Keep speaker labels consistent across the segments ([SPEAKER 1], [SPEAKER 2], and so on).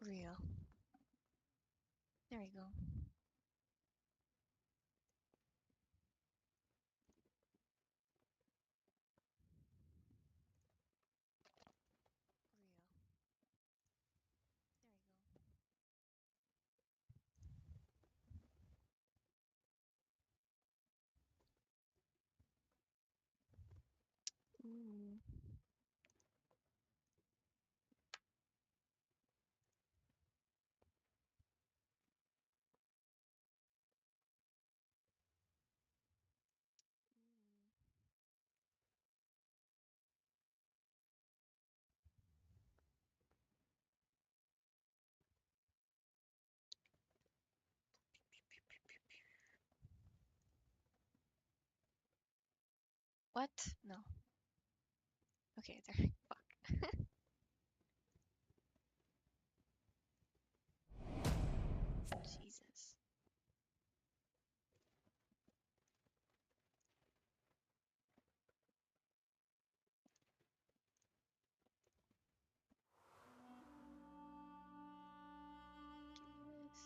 [SPEAKER 1] Real. There we go. Real. There we go. Ooh. What? No. Okay, there. Fuck. Jesus. Yes.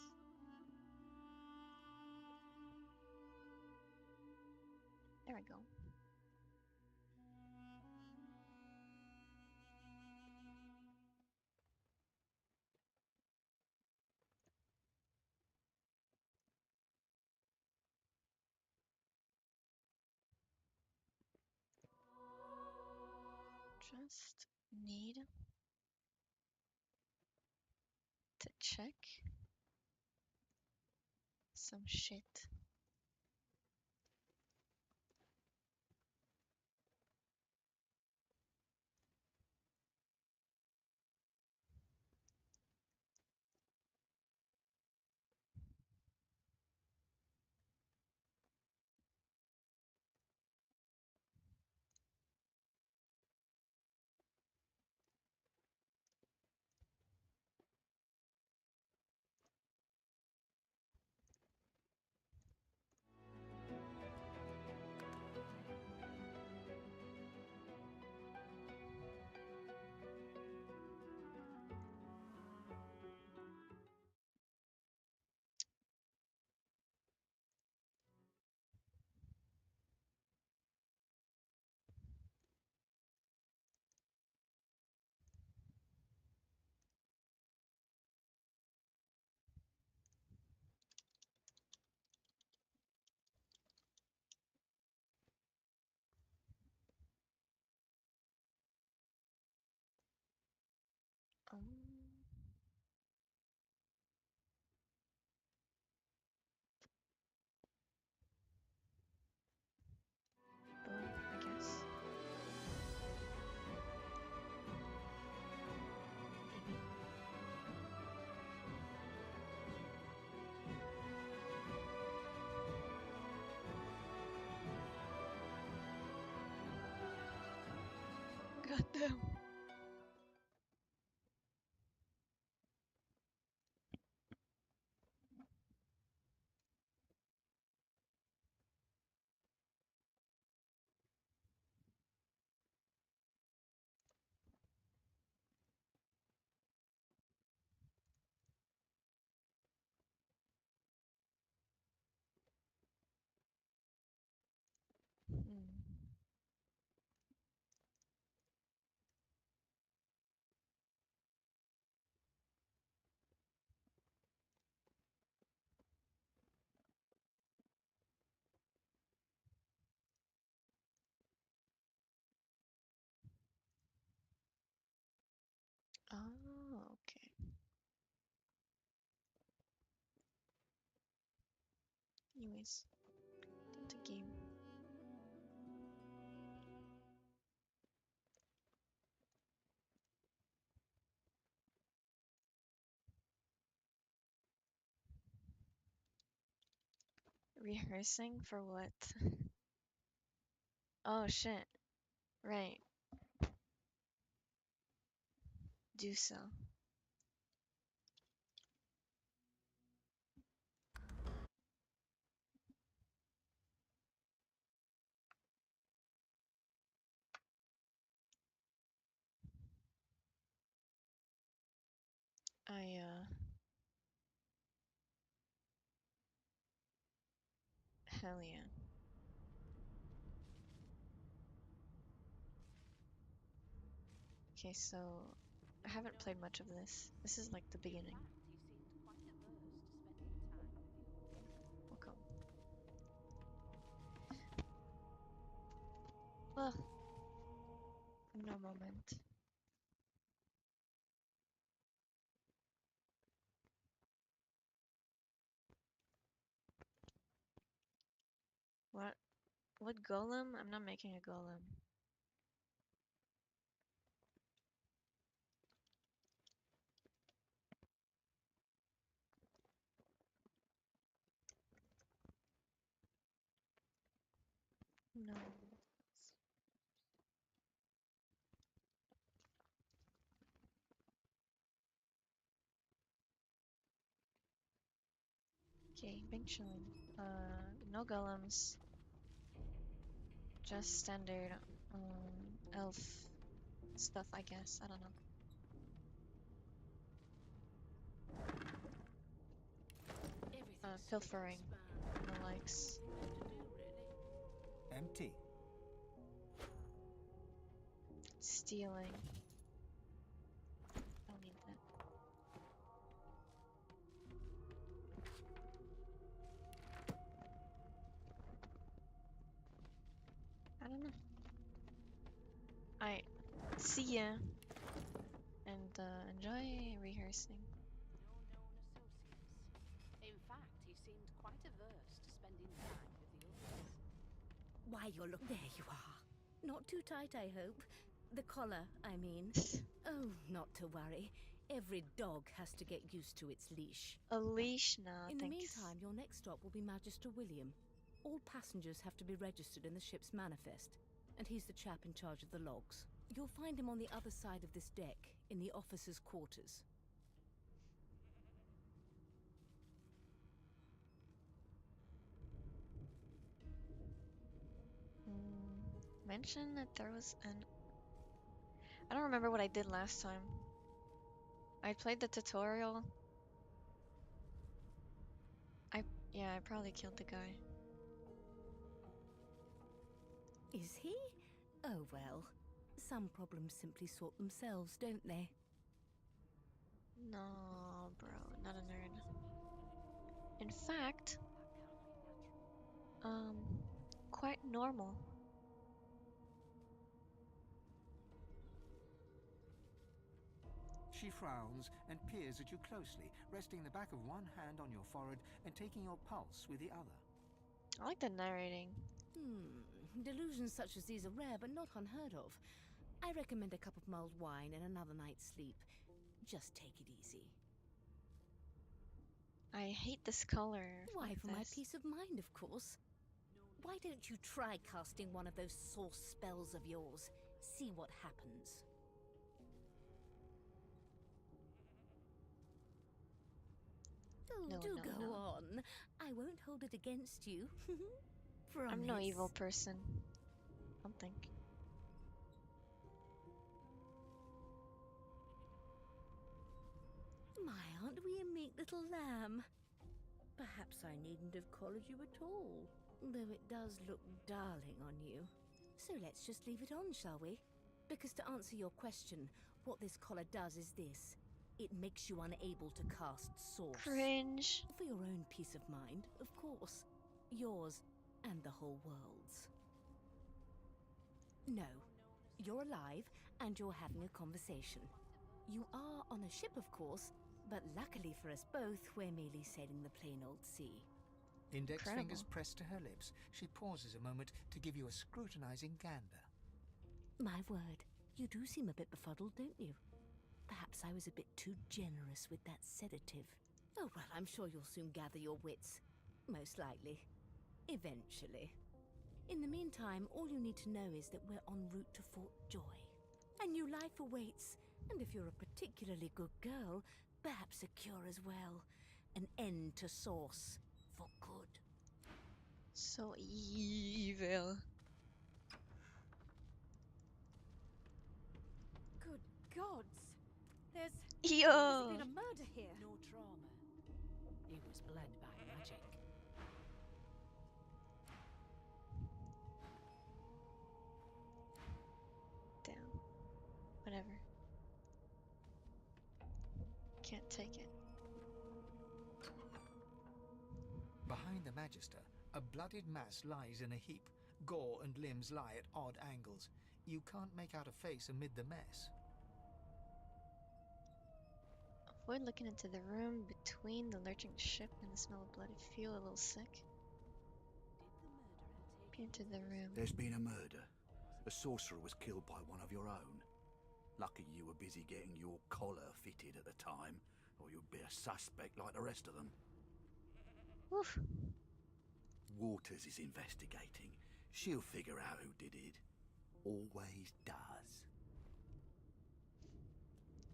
[SPEAKER 1] There we go. Just need to check some shit. Um, boom, I guess. Maybe. Goddamn. Hmm. Oh, okay. Anyways, Delta game. Rehearsing for what? Oh shit. Right. Do so. I hell yeah. Okay, so I haven't played much of this. This is like the beginning. Welcome. Well, no moment. What? What golem? I'm not making a golem. No. Okay, Bing chillin'. No golems. Just standard elf stuff, I guess. I don't know. Pilfering and the likes.
[SPEAKER 2] Empty.
[SPEAKER 1] Stealing. Don't need that. I don't know. Alright. See ya. And enjoy rehearsing.
[SPEAKER 3] In fact, he seemed quite averse to spending time with the others.
[SPEAKER 4] Why, you're look. There you are. Not too tight, I hope. The collar, I mean. Oh, not to worry. Every dog has to get used to its leash.
[SPEAKER 1] A leash? No,
[SPEAKER 4] In the
[SPEAKER 1] thanks.
[SPEAKER 4] meantime, your next stop will be Magister William. All passengers have to be registered in the ship's manifest, and he's the chap in charge of the logs. You'll find him on the other side of this deck, in the officers' quarters.
[SPEAKER 1] Mention that there was an... I don't remember what I did last time. I played the tutorial. Yeah, I probably killed the guy.
[SPEAKER 4] Is he? Oh well. Some problems simply sort themselves, don't they?
[SPEAKER 1] No, bro, not a nerd. In fact, quite normal.
[SPEAKER 2] She frowns and peers at you closely, resting the back of one hand on your forehead and taking your pulse with the other.
[SPEAKER 1] I like the narrating.
[SPEAKER 4] Delusions such as these are rare, but not unheard of. I recommend a cup of mulled wine and another night's sleep. Just take it easy.
[SPEAKER 1] I hate this color.
[SPEAKER 4] Why,
[SPEAKER 1] Fuck
[SPEAKER 4] for my
[SPEAKER 1] this.
[SPEAKER 4] peace of mind, of course. Why don't you try casting one of those source spells of yours? See what happens. Oh,
[SPEAKER 1] No,
[SPEAKER 4] do
[SPEAKER 1] no,
[SPEAKER 4] go
[SPEAKER 1] no.
[SPEAKER 4] on. I won't hold it against you. Promise.
[SPEAKER 1] I'm no evil person. I don't think.
[SPEAKER 4] My, aren't we a meek little lamb? Perhaps I needn't have collared you at all, though it does look darling on you. So let's just leave it on, shall we? Because to answer your question, what this collar does is this. It makes you unable to cast source.
[SPEAKER 1] Cringe.
[SPEAKER 4] For your own peace of mind, of course. Yours and the whole world's. No, you're alive and you're having a conversation. You are on a ship, of course, but luckily for us both, we're merely sailing the plain old sea.
[SPEAKER 2] Index
[SPEAKER 1] Incredible.
[SPEAKER 2] fingers pressed to her lips, she pauses a moment to give you a scrutinizing gander.
[SPEAKER 4] My word, you do seem a bit befuddled, don't you? Perhaps I was a bit too generous with that sedative. Oh, well, I'm sure you'll soon gather your wits. Most likely. Eventually. In the meantime, all you need to know is that we're en route to Fort Joy. A new life awaits, and if you're a particularly good girl, perhaps a cure as well. An end to source. For good.
[SPEAKER 1] So evil.
[SPEAKER 5] Good gods! There's
[SPEAKER 3] There's
[SPEAKER 1] Yo!
[SPEAKER 3] been a murder here. No trauma. He was bled by magic.
[SPEAKER 1] Damn. Whatever. Can't take it.
[SPEAKER 2] Behind the Magister, a bloodied mass lies in a heap. Gore and limbs lie at odd angles. You can't make out a face amid the mess.
[SPEAKER 1] Avoid looking into the room between the lurching ship and the smell of blood. If you feel a little sick, peer into the room.
[SPEAKER 5] There's been a murder. A sorcerer was killed by one of your own. Lucky you were busy getting your collar fitted at the time, or you'd be a suspect like the rest of them.
[SPEAKER 1] Oof.
[SPEAKER 5] Waters is investigating. She'll figure out who did it. Always does.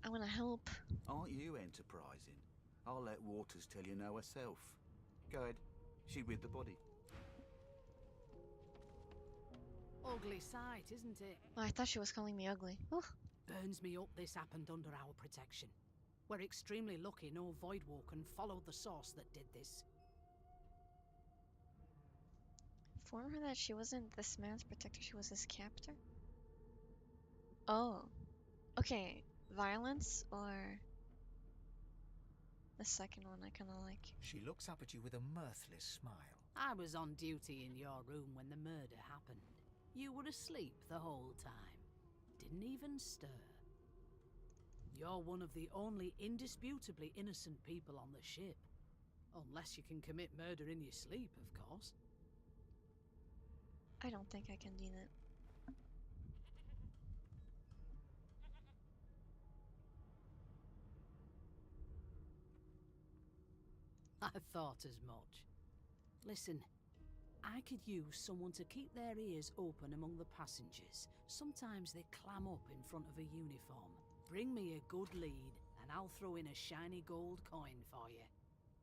[SPEAKER 1] I want to help.
[SPEAKER 5] Aren't you enterprising? I'll let Waters tell you no herself. Go ahead. She with the body.
[SPEAKER 3] Ugly sight, isn't it?
[SPEAKER 1] Oh, I thought she was calling me ugly. Oof.
[SPEAKER 3] Burns me up this happened under our protection. We're extremely lucky no Voidwalker followed the source that did this.
[SPEAKER 1] Inform her that she wasn't this man's protector, she was his captor? Oh. Okay. Violence or the second one I kind of like.
[SPEAKER 2] She looks up at you with a mirthless smile.
[SPEAKER 3] I was on duty in your room when the murder happened. You were asleep the whole time. Didn't even stir. You're one of the only indisputably innocent people on the ship. Unless you can commit murder in your sleep, of course.
[SPEAKER 1] I don't think I can do that.
[SPEAKER 3] I thought as much. Listen, I could use someone to keep their ears open among the passengers. Sometimes they clam up in front of a uniform. Bring me a good lead, and I'll throw in a shiny gold coin for you.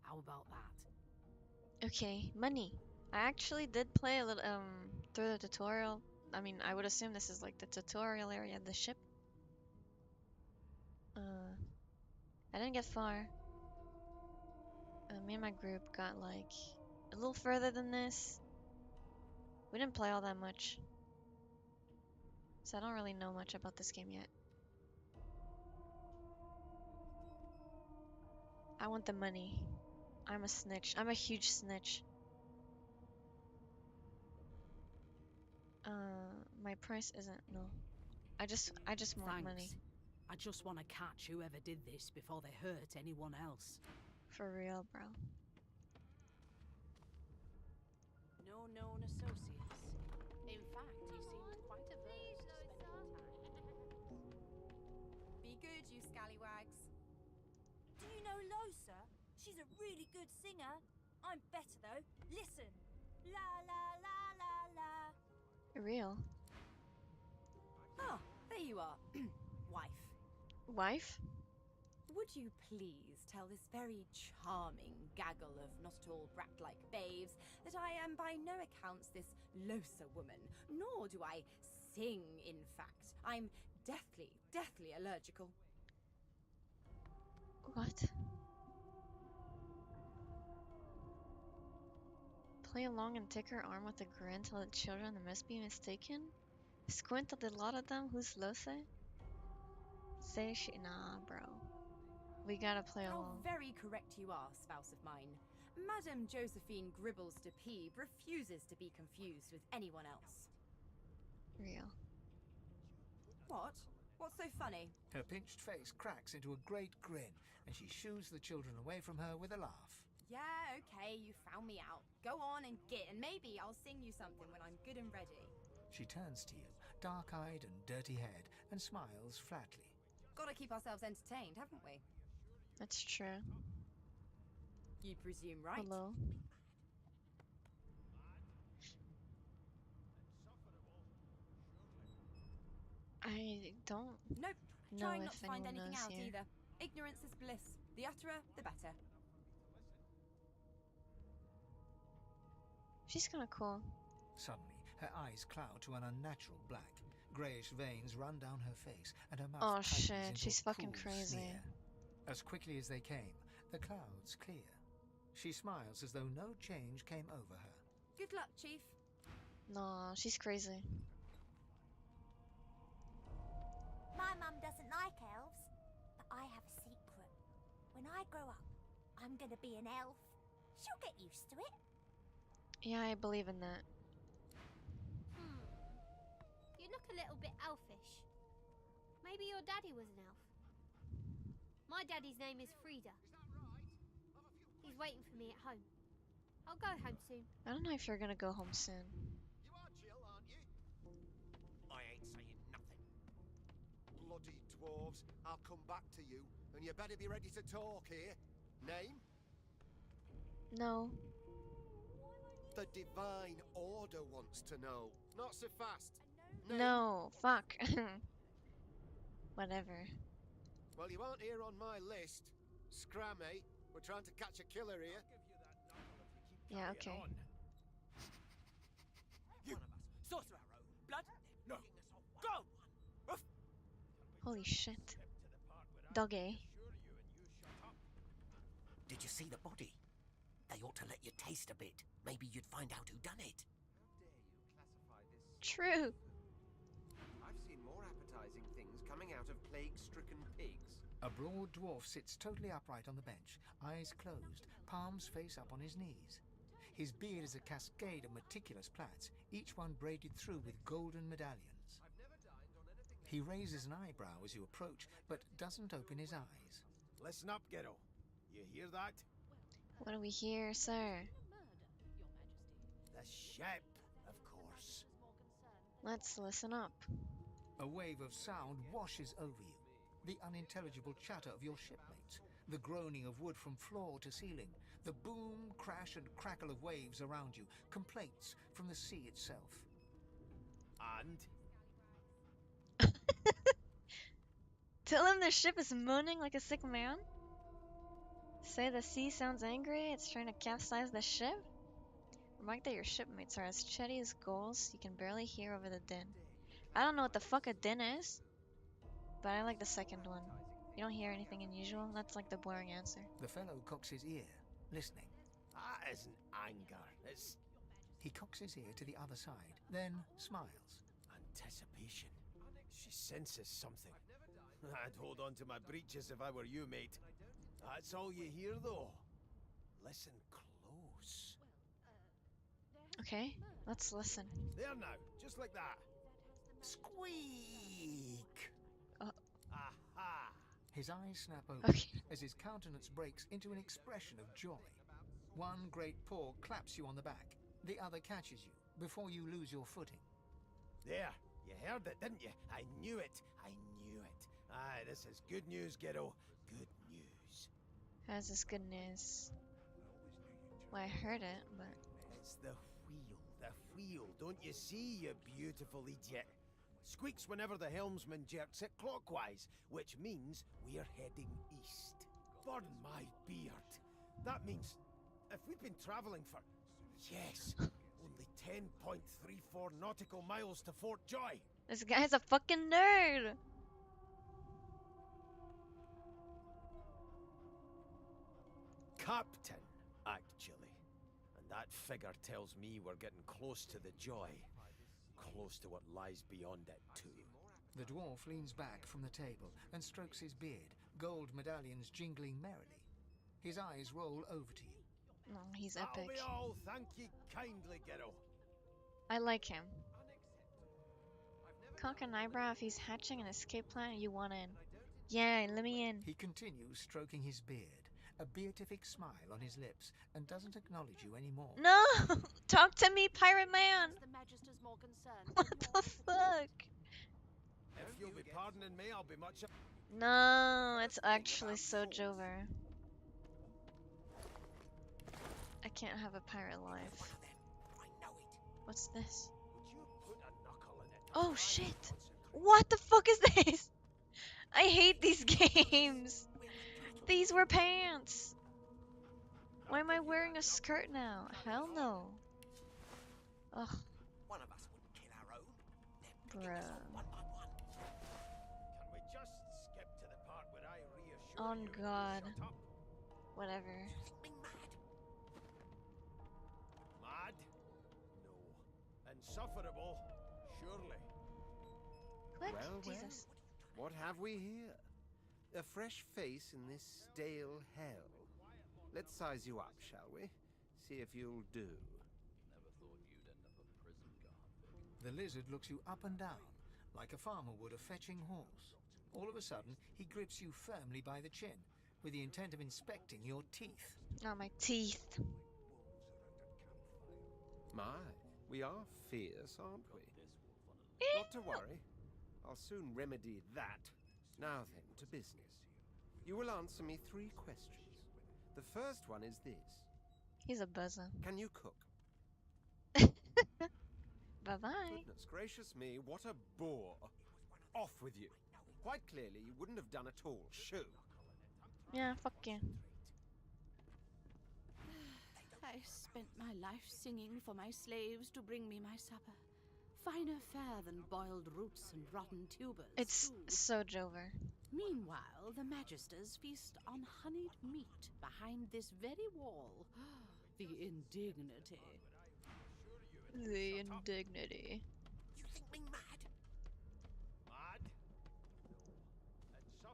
[SPEAKER 3] How about that?
[SPEAKER 1] Okay, money. I actually did play a little through the tutorial. I mean, I would assume this is like the tutorial area of the ship. I didn't get far. Me and my group got like a little further than this. We didn't play all that much, so I don't really know much about this game yet. I want the money. I'm a snitch. I'm a huge snitch. My price isn't no. I just want
[SPEAKER 3] Thanks.
[SPEAKER 1] money.
[SPEAKER 3] I just want to catch whoever did this before they hurt anyone else.
[SPEAKER 1] For real, bro.
[SPEAKER 3] No known associates. In fact, he seemed quite averse to spending time.
[SPEAKER 6] Be good, you scallywags. Do you know Losa? She's a really good singer. I'm better though. Listen. La la la la la.
[SPEAKER 1] Real.
[SPEAKER 6] Oh, there you are. Wife.
[SPEAKER 1] Wife?
[SPEAKER 6] Would you please tell this very charming gaggle of not at all brat-like babes that I am by no accounts this Losa woman, nor do I sing, in fact. I'm deathly allergical.
[SPEAKER 1] What? Play along and take her arm with a grin, tell the children they must be mistaken? Squint at the lot of them, who's Lose? Say she. Nah, bro. We gotta play
[SPEAKER 6] How
[SPEAKER 1] along.
[SPEAKER 6] very correct you are, spouse of mine. Madame Josephine Gribbles de Peeb refuses to be confused with anyone else.
[SPEAKER 1] Real.
[SPEAKER 6] What? What's so funny?
[SPEAKER 2] Her pinched face cracks into a great grin, and she shoos the children away from her with a laugh.
[SPEAKER 6] Yeah, okay, you found me out. Go on and git, and maybe I'll sing you something when I'm good and ready.
[SPEAKER 2] She turns to you, dark-eyed and dirty-haired, and smiles flatly.
[SPEAKER 6] Gotta keep ourselves entertained, haven't we?
[SPEAKER 1] That's true.
[SPEAKER 6] You presume right.
[SPEAKER 1] Hello? I don't
[SPEAKER 6] Nope.
[SPEAKER 1] know
[SPEAKER 6] Trying
[SPEAKER 1] if
[SPEAKER 6] not to find
[SPEAKER 1] anyone
[SPEAKER 6] anything
[SPEAKER 1] knows
[SPEAKER 6] out
[SPEAKER 1] here.
[SPEAKER 6] either. Ignorance is bliss. The utterer, the better.
[SPEAKER 1] She's kinda cool.
[SPEAKER 2] Suddenly, her eyes cloud to an unnatural black. Greyish veins run down her face, and her mouth
[SPEAKER 1] Oh
[SPEAKER 2] tightens
[SPEAKER 1] shit,
[SPEAKER 2] into
[SPEAKER 1] she's
[SPEAKER 2] a
[SPEAKER 1] fucking
[SPEAKER 2] cool
[SPEAKER 1] crazy.
[SPEAKER 2] sneer. As quickly as they came, the clouds clear. She smiles as though no change came over her.
[SPEAKER 6] Good luck, Chief.
[SPEAKER 1] Nah, she's crazy.
[SPEAKER 7] My mum doesn't like elves, but I have a secret. When I grow up, I'm gonna be an elf. She'll get used to it.
[SPEAKER 1] Yeah, I believe in that.
[SPEAKER 8] You look a little bit elfish. Maybe your daddy was an elf. My daddy's name is Frida. He's waiting for me at home. I'll go home soon.
[SPEAKER 1] I don't know if you're gonna go home soon.
[SPEAKER 9] You are Jill, aren't you? I ain't saying nothing. Bloody dwarves, I'll come back to you, and you better be ready to talk here. Name?
[SPEAKER 1] No.
[SPEAKER 9] The Divine Order wants to know. Not so fast.
[SPEAKER 1] No. Fuck. Whatever.
[SPEAKER 9] Well, you aren't here on my list. Scram, eh? We're trying to catch a killer here.
[SPEAKER 1] Yeah, okay.
[SPEAKER 10] You, sorcerer, blood? No. Go! Ruff.
[SPEAKER 1] Holy shit. Doggy.
[SPEAKER 10] Did you see the body? They ought to let you taste a bit. Maybe you'd find out who done it.
[SPEAKER 1] True.
[SPEAKER 11] I've seen more appetizing things coming out of plague-stricken pigs.
[SPEAKER 2] A broad dwarf sits totally upright on the bench, eyes closed, palms face up on his knees. His beard is a cascade of meticulous plaits, each one braided through with golden medallions. He raises an eyebrow as you approach, but doesn't open his eyes.
[SPEAKER 12] Listen up, Ghetto. You hear that?
[SPEAKER 1] What do we hear, sir?
[SPEAKER 12] The ship, of course.
[SPEAKER 1] Let's listen up.
[SPEAKER 2] A wave of sound washes over you. The unintelligible chatter of your shipmates, the groaning of wood from floor to ceiling, the boom, crash and crackle of waves around you, complaints from the sea itself.
[SPEAKER 12] And?
[SPEAKER 1] Tell him the ship is moaning like a sick man? Say the sea sounds angry, it's trying to capsize the ship? Remark that your shipmates are as chatty as gulls, you can barely hear over the din. I don't know what the fuck a din is, but I like the second one. You don't hear anything unusual, that's like the boring answer.
[SPEAKER 2] The fellow cocks his ear, listening.
[SPEAKER 12] That isn't anger, it's
[SPEAKER 2] He cocks his ear to the other side, then smiles.
[SPEAKER 12] anticipation. She senses something. I'd hold on to my breeches if I were you, mate. That's all you hear, though. Listen close.
[SPEAKER 1] Okay, let's listen.
[SPEAKER 12] There now, just like that. Squeak! Aha!
[SPEAKER 2] His eyes snap open
[SPEAKER 1] Okay.
[SPEAKER 2] as his countenance breaks into an expression of joy. One great paw claps you on the back, the other catches you before you lose your footing.
[SPEAKER 12] There, you heard it, didn't you? I knew it. I knew it. Aye, this is good news, Ghetto. Good news.
[SPEAKER 1] How's this good news? Well, I heard it, but...
[SPEAKER 12] It's the wheel. The wheel. Don't you see, you beautiful idiot? Squeaks whenever the helmsman jerks it clockwise, which means we're heading east. Burn my beard. That means if we've been traveling for, yes, only 10.34 nautical miles to Fort Joy.
[SPEAKER 1] This guy's a fucking nerd!
[SPEAKER 12] Captain, actually. And that figure tells me we're getting close to the Joy. Close to what lies beyond it, too.
[SPEAKER 2] The dwarf leans back from the table and strokes his beard, gold medallions jingling merrily. His eyes roll over to you.
[SPEAKER 1] No, he's
[SPEAKER 12] That'll
[SPEAKER 1] epic.
[SPEAKER 12] be all. Thank you kindly, Ghetto.
[SPEAKER 1] I like him. Cock an eyebrow if he's hatching an escape plan and you want in. Yeah, let me in.
[SPEAKER 2] He continues stroking his beard, a beatific smile on his lips, and doesn't acknowledge you anymore.
[SPEAKER 1] No! Talk to me, pirate man!
[SPEAKER 3] The Magister's more concerned.
[SPEAKER 1] What the fuck?
[SPEAKER 12] If you'll be pardoning me, I'll be much...
[SPEAKER 1] No, it's actually so Jover. I can't have a pirate life.
[SPEAKER 10] I know it.
[SPEAKER 1] What's this?
[SPEAKER 12] Would you put a knuckle in it?
[SPEAKER 1] Oh shit! What the fuck is this? I hate these games! These were pants! Why am I wearing a skirt now? Hell no. Ugh,
[SPEAKER 10] One of us wouldn't kill our own. They're picking us
[SPEAKER 1] bruh.
[SPEAKER 10] off one by one.
[SPEAKER 12] Can we just skip to the part where I reassure
[SPEAKER 1] On God. Whatever.
[SPEAKER 12] Mad? No. Insufferable? Surely.
[SPEAKER 1] Quick,
[SPEAKER 11] Well,
[SPEAKER 1] Jesus.
[SPEAKER 11] What have we here? A fresh face in this stale hell. Let's size you up, shall we? See if you'll do.
[SPEAKER 2] The lizard looks you up and down, like a farmer would a fetching horse. All of a sudden, he grips you firmly by the chin, with the intent of inspecting your teeth.
[SPEAKER 1] Oh, my teeth.
[SPEAKER 11] My, we are fierce, aren't we? Not to worry. I'll soon remedy that. Now then, to business. You will answer me 3 questions. The first one is this.
[SPEAKER 1] He's a buzzer.
[SPEAKER 11] Can you cook?
[SPEAKER 1] Bye-bye.
[SPEAKER 11] Goodness gracious me, what a bore. Off with you. Quite clearly, you wouldn't have done at all. Shoo.
[SPEAKER 1] Yeah, fuck you.
[SPEAKER 3] I spent my life singing for my slaves to bring me my supper. Finer fare than boiled roots and rotten tubers.
[SPEAKER 1] It's
[SPEAKER 3] too.
[SPEAKER 1] so Jover.
[SPEAKER 3] Meanwhile, the Magisters feast on honeyed meat behind this very wall. The indignity.
[SPEAKER 1] The indignity.
[SPEAKER 10] You think me mad?
[SPEAKER 12] Mad?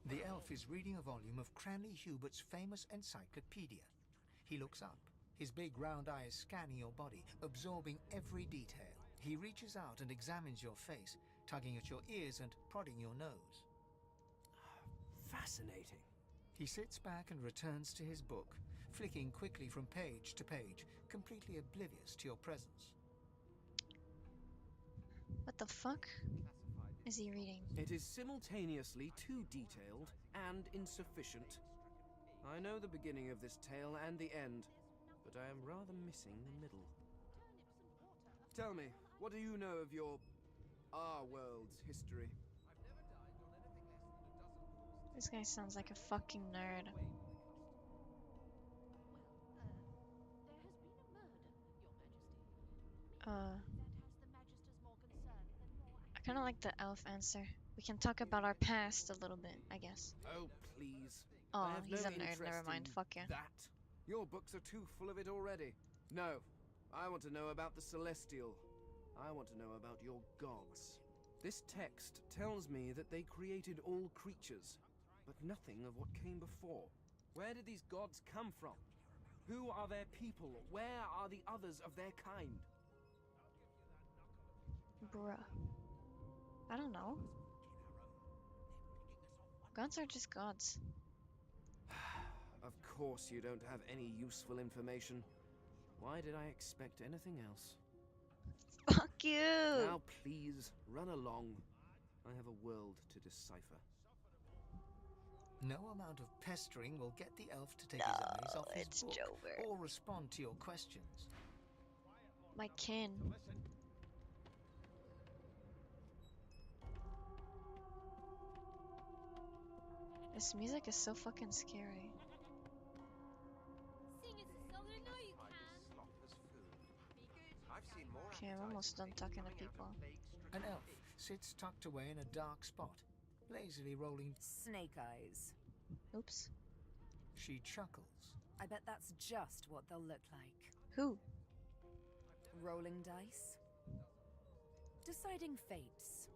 [SPEAKER 2] The elf is reading a volume of Cranley Hubert's famous encyclopedia. He looks up, his big round eyes scanning your body, absorbing every detail. He reaches out and examines your face, tugging at your ears and prodding your nose.
[SPEAKER 13] Fascinating.
[SPEAKER 2] He sits back and returns to his book, flicking quickly from page to page, completely oblivious to your presence.
[SPEAKER 1] What the fuck is he reading?
[SPEAKER 13] It is simultaneously too detailed and insufficient. I know the beginning of this tale and the end, but I am rather missing the middle. Tell me, what do you know of our world's history?
[SPEAKER 1] This guy sounds like a fucking nerd. I kind of like the elf answer. We can talk about our past a little bit, I guess.
[SPEAKER 13] Oh, please.
[SPEAKER 1] Oh,
[SPEAKER 13] I have
[SPEAKER 1] he's
[SPEAKER 13] no
[SPEAKER 1] a nerd.
[SPEAKER 13] interest
[SPEAKER 1] Never mind.
[SPEAKER 13] in
[SPEAKER 1] Fuck you.
[SPEAKER 13] That. Your books are too full of it already. No, I want to know about the Celestial. I want to know about your gods. This text tells me that they created all creatures, but nothing of what came before. Where did these gods come from? Who are their people? Where are the others of their kind?
[SPEAKER 1] Bruh. I don't know. Gods are just gods.
[SPEAKER 13] Of course you don't have any useful information. Why did I expect anything else?
[SPEAKER 1] Fuck you!
[SPEAKER 13] Now please, run along. I have a world to decipher.
[SPEAKER 2] No amount of pestering will get the elf to take his eyes off his book
[SPEAKER 1] Jover.
[SPEAKER 2] or respond to your questions.
[SPEAKER 1] My kin. This music is so fucking scary.
[SPEAKER 8] Sing us a song, I know you can.
[SPEAKER 11] I've seen more
[SPEAKER 1] Okay, I'm almost done talking to people.
[SPEAKER 2] An elf sits tucked away in a dark spot, lazily rolling.
[SPEAKER 6] Snake eyes.
[SPEAKER 1] Oops.
[SPEAKER 2] She chuckles.
[SPEAKER 6] I bet that's just what they'll look like.
[SPEAKER 1] Who?
[SPEAKER 6] Rolling dice. Deciding fates.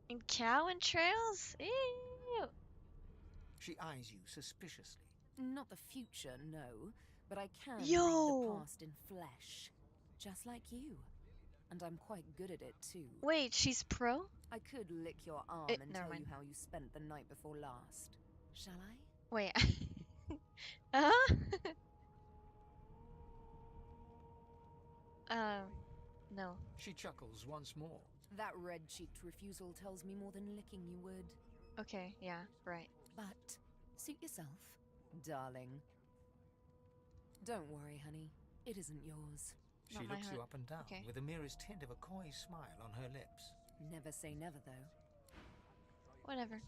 [SPEAKER 1] In cow entrails? Ew.
[SPEAKER 2] She eyes you suspiciously.
[SPEAKER 6] Not the future, no, but I can read
[SPEAKER 1] Yo!
[SPEAKER 6] the past in flesh. Just like you. And I'm quite good at it, too.
[SPEAKER 1] Wait, she's pro?
[SPEAKER 6] I could lick your arm and
[SPEAKER 1] never
[SPEAKER 6] tell
[SPEAKER 1] mind.
[SPEAKER 6] you how you spent the night before last. Shall I?
[SPEAKER 1] Wait. No.
[SPEAKER 2] She chuckles once more.
[SPEAKER 6] That red-cheeked refusal tells me more than licking you would.
[SPEAKER 1] Okay, yeah, right.
[SPEAKER 6] But suit yourself, darling. Don't worry, honey. It isn't yours.
[SPEAKER 2] She
[SPEAKER 1] Not my
[SPEAKER 2] looks you
[SPEAKER 1] heart.
[SPEAKER 2] up and down
[SPEAKER 1] Okay.
[SPEAKER 2] with the merest hint of a coy smile on her lips.
[SPEAKER 6] Never say never, though.
[SPEAKER 1] Whatever.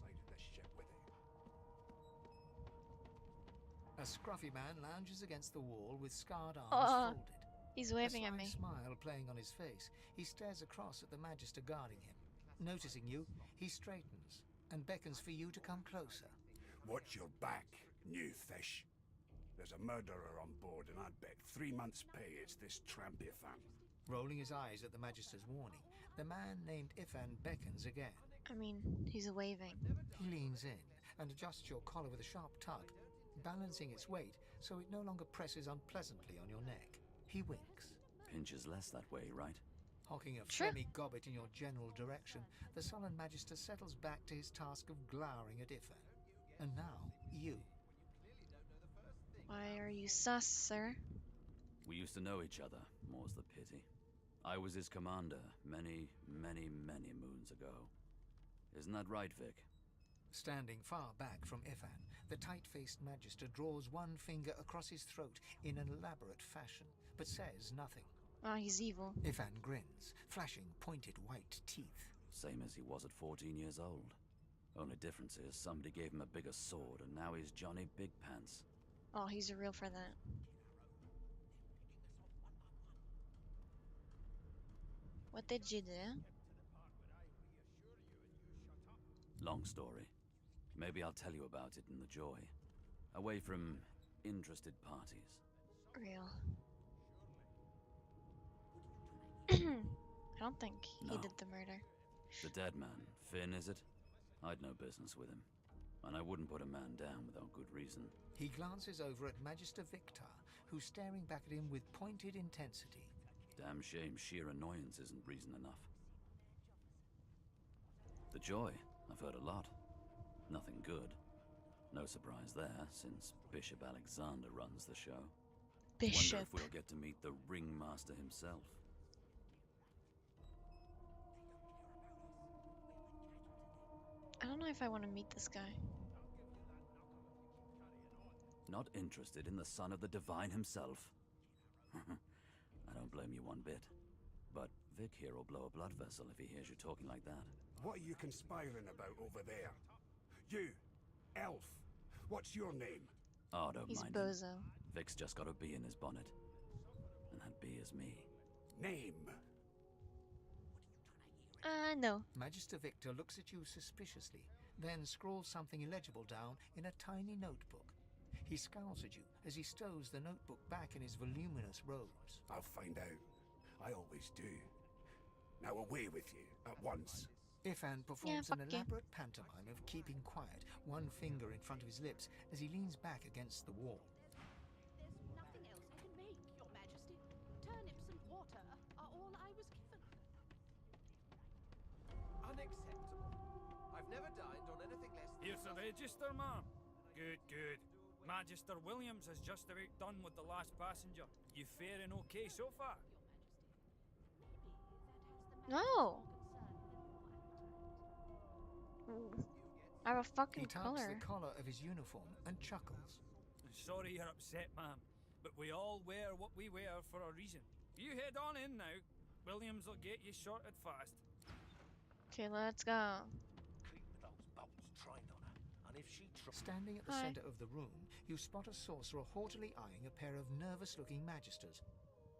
[SPEAKER 2] A scruffy man lounges against the wall with scarred arms
[SPEAKER 1] Oh,
[SPEAKER 2] folded.
[SPEAKER 1] he's waving
[SPEAKER 2] a
[SPEAKER 1] at
[SPEAKER 2] sly
[SPEAKER 1] me.
[SPEAKER 2] smile playing on his face. He stares across at the Magister guarding him. Noticing you, he straightens, and beckons for you to come closer.
[SPEAKER 5] Watch your back, new fish. There's a murderer on board, and I'd bet 3 months' pay it's this tramp Ifan.
[SPEAKER 2] Rolling his eyes at the Magister's warning, the man named Ifan beckons again.
[SPEAKER 1] I mean, he's waving.
[SPEAKER 2] He leans in and adjusts your collar with a sharp tug, balancing its weight so it no longer presses unpleasantly on your neck. He winks.
[SPEAKER 14] Pinches less that way, right?
[SPEAKER 2] Hocking a
[SPEAKER 1] Sure.
[SPEAKER 2] phlegmy gobbet in your general direction, the sullen Magister settles back to his task of glowering at Ifan. And now, you.
[SPEAKER 1] Why are you sus, sir?
[SPEAKER 14] We used to know each other, more's the pity. I was his commander many, many, many moons ago. Isn't that right, Vic?
[SPEAKER 2] Standing far back from Ifan, the tight-faced Magister draws one finger across his throat in an elaborate fashion, but says nothing.
[SPEAKER 1] Oh, he's evil.
[SPEAKER 2] Ifan grins, flashing pointed white teeth.
[SPEAKER 14] Same as he was at 14 years old. Only difference is somebody gave him a bigger sword, and now he's Johnny Big Pants.
[SPEAKER 1] Oh, he's real for that. What did you do?
[SPEAKER 14] Long story. Maybe I'll tell you about it in the Joy. Away from interested parties.
[SPEAKER 1] Real. I don't think he did the murder.
[SPEAKER 14] The dead man, Finn, is it? I'd no business with him. And I wouldn't put a man down without good reason.
[SPEAKER 2] He glances over at Magister Victor, who's staring back at him with pointed intensity.
[SPEAKER 14] Damn shame sheer annoyance isn't reason enough. The Joy, I've heard a lot. Nothing good. No surprise there, since Bishop Alexander runs the show.
[SPEAKER 1] Bishop.
[SPEAKER 14] Wonder if we'll get to meet the ringmaster himself.
[SPEAKER 1] I don't know if I want to meet this guy.
[SPEAKER 14] Not interested in the son of the divine himself? I don't blame you one bit. But Vic here will blow a blood vessel if he hears you talking like that.
[SPEAKER 5] What are you conspiring about over there? You, elf, what's your name?
[SPEAKER 14] Oh, don't
[SPEAKER 1] He's
[SPEAKER 14] mind him.
[SPEAKER 1] bozo.
[SPEAKER 14] Vic's just got a bee in his bonnet. And that bee is me.
[SPEAKER 5] Name?
[SPEAKER 1] No.
[SPEAKER 2] Magister Victor looks at you suspiciously, then scrawls something illegible down in a tiny notebook. He scowls at you as he stows the notebook back in his voluminous robes.
[SPEAKER 5] I'll find out. I always do. Now away with you, at once.
[SPEAKER 2] Ifan performs an
[SPEAKER 1] fuck you.
[SPEAKER 2] elaborate pantomime of keeping quiet, one finger in front of his lips as he leans back against the wall.
[SPEAKER 3] There's nothing else I can make, Your Majesty. Turnips and water are all I was given.
[SPEAKER 11] Unacceptable. I've never dined on anything less than...
[SPEAKER 15] Here's the register, ma'am. Good, good. Magister Williams has just about done with the last passenger. You faring okay so far?
[SPEAKER 1] No. I have a fucking
[SPEAKER 2] He taps
[SPEAKER 1] color.
[SPEAKER 2] the collar of his uniform and chuckles.
[SPEAKER 15] Sorry you're upset, ma'am, but we all wear what we wear for a reason. You head on in now. Williams will get you sorted fast.
[SPEAKER 1] Okay, let's go.
[SPEAKER 2] Standing at the
[SPEAKER 1] Hi.
[SPEAKER 2] center of the room, you spot a sorcerer haughtily eyeing a pair of nervous-looking magisters.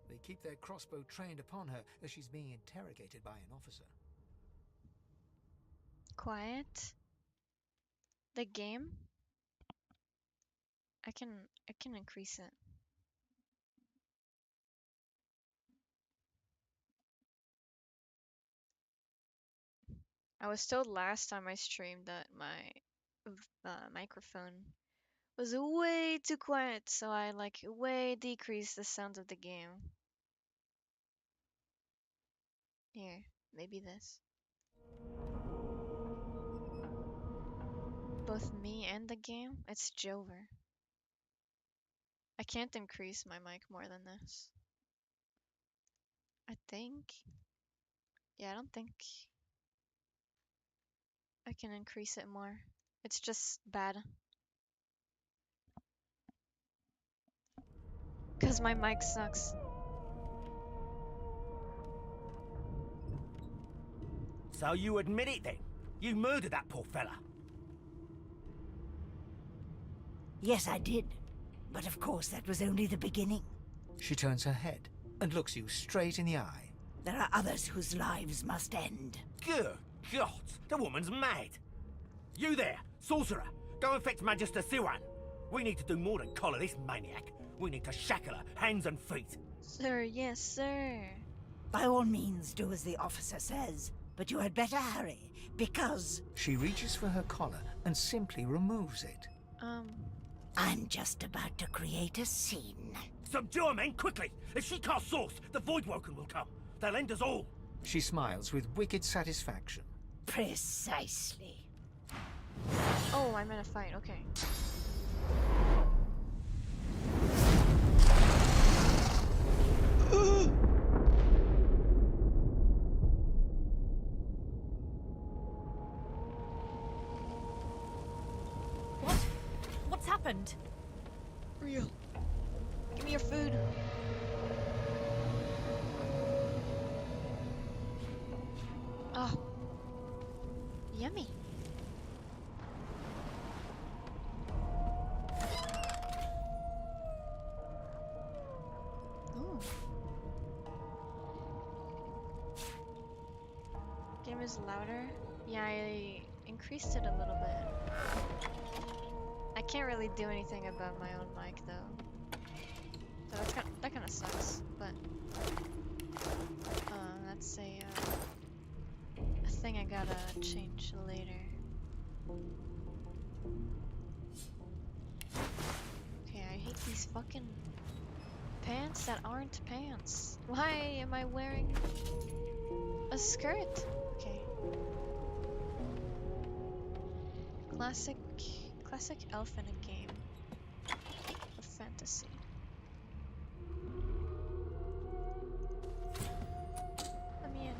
[SPEAKER 2] They keep their crossbow trained upon her as she's being interrogated by an officer.
[SPEAKER 1] Quiet. The game. I can increase it. I was told last time I streamed that my microphone was way too quiet, so I way decreased the sound of the game. Here, maybe this. Both me and the game, it's Jover. I can't increase my mic more than this. I think. Yeah, I don't think I can increase it more. It's just bad. Because my mic sucks.
[SPEAKER 10] So you admit it then? You murdered that poor fella?
[SPEAKER 4] Yes, I did. But of course, that was only the beginning.
[SPEAKER 2] She turns her head and looks you straight in the eye.
[SPEAKER 4] There are others whose lives must end.
[SPEAKER 10] Good God, the woman's mad. You there, sorcerer! Go and fetch Magister Siwan! We need to do more than collar this maniac. We need to shackle her, hands and feet.
[SPEAKER 1] Sir, yes, sir.
[SPEAKER 16] By all means, do as the officer says. But you had better hurry, because...
[SPEAKER 2] She reaches for her collar and simply removes it.
[SPEAKER 16] I'm just about to create a scene.
[SPEAKER 10] Subdue her, men, quickly! If she casts Source, the Voidwoken will come. They'll end us all.
[SPEAKER 2] She smiles with wicked satisfaction.
[SPEAKER 16] Precisely.
[SPEAKER 1] Oh, I'm in a fight, okay.
[SPEAKER 4] What's happened?
[SPEAKER 1] Real. Give me your food. Oh. Yummy. Ooh. Game is louder. Yeah, I increased it a little bit. I can't really do anything about my own mic though. So that kind of sucks, but that's a thing I gotta change later. Okay, I hate these fucking pants that aren't pants. Why am I wearing a skirt? Okay. Classic elf in a game of fantasy. Let me in.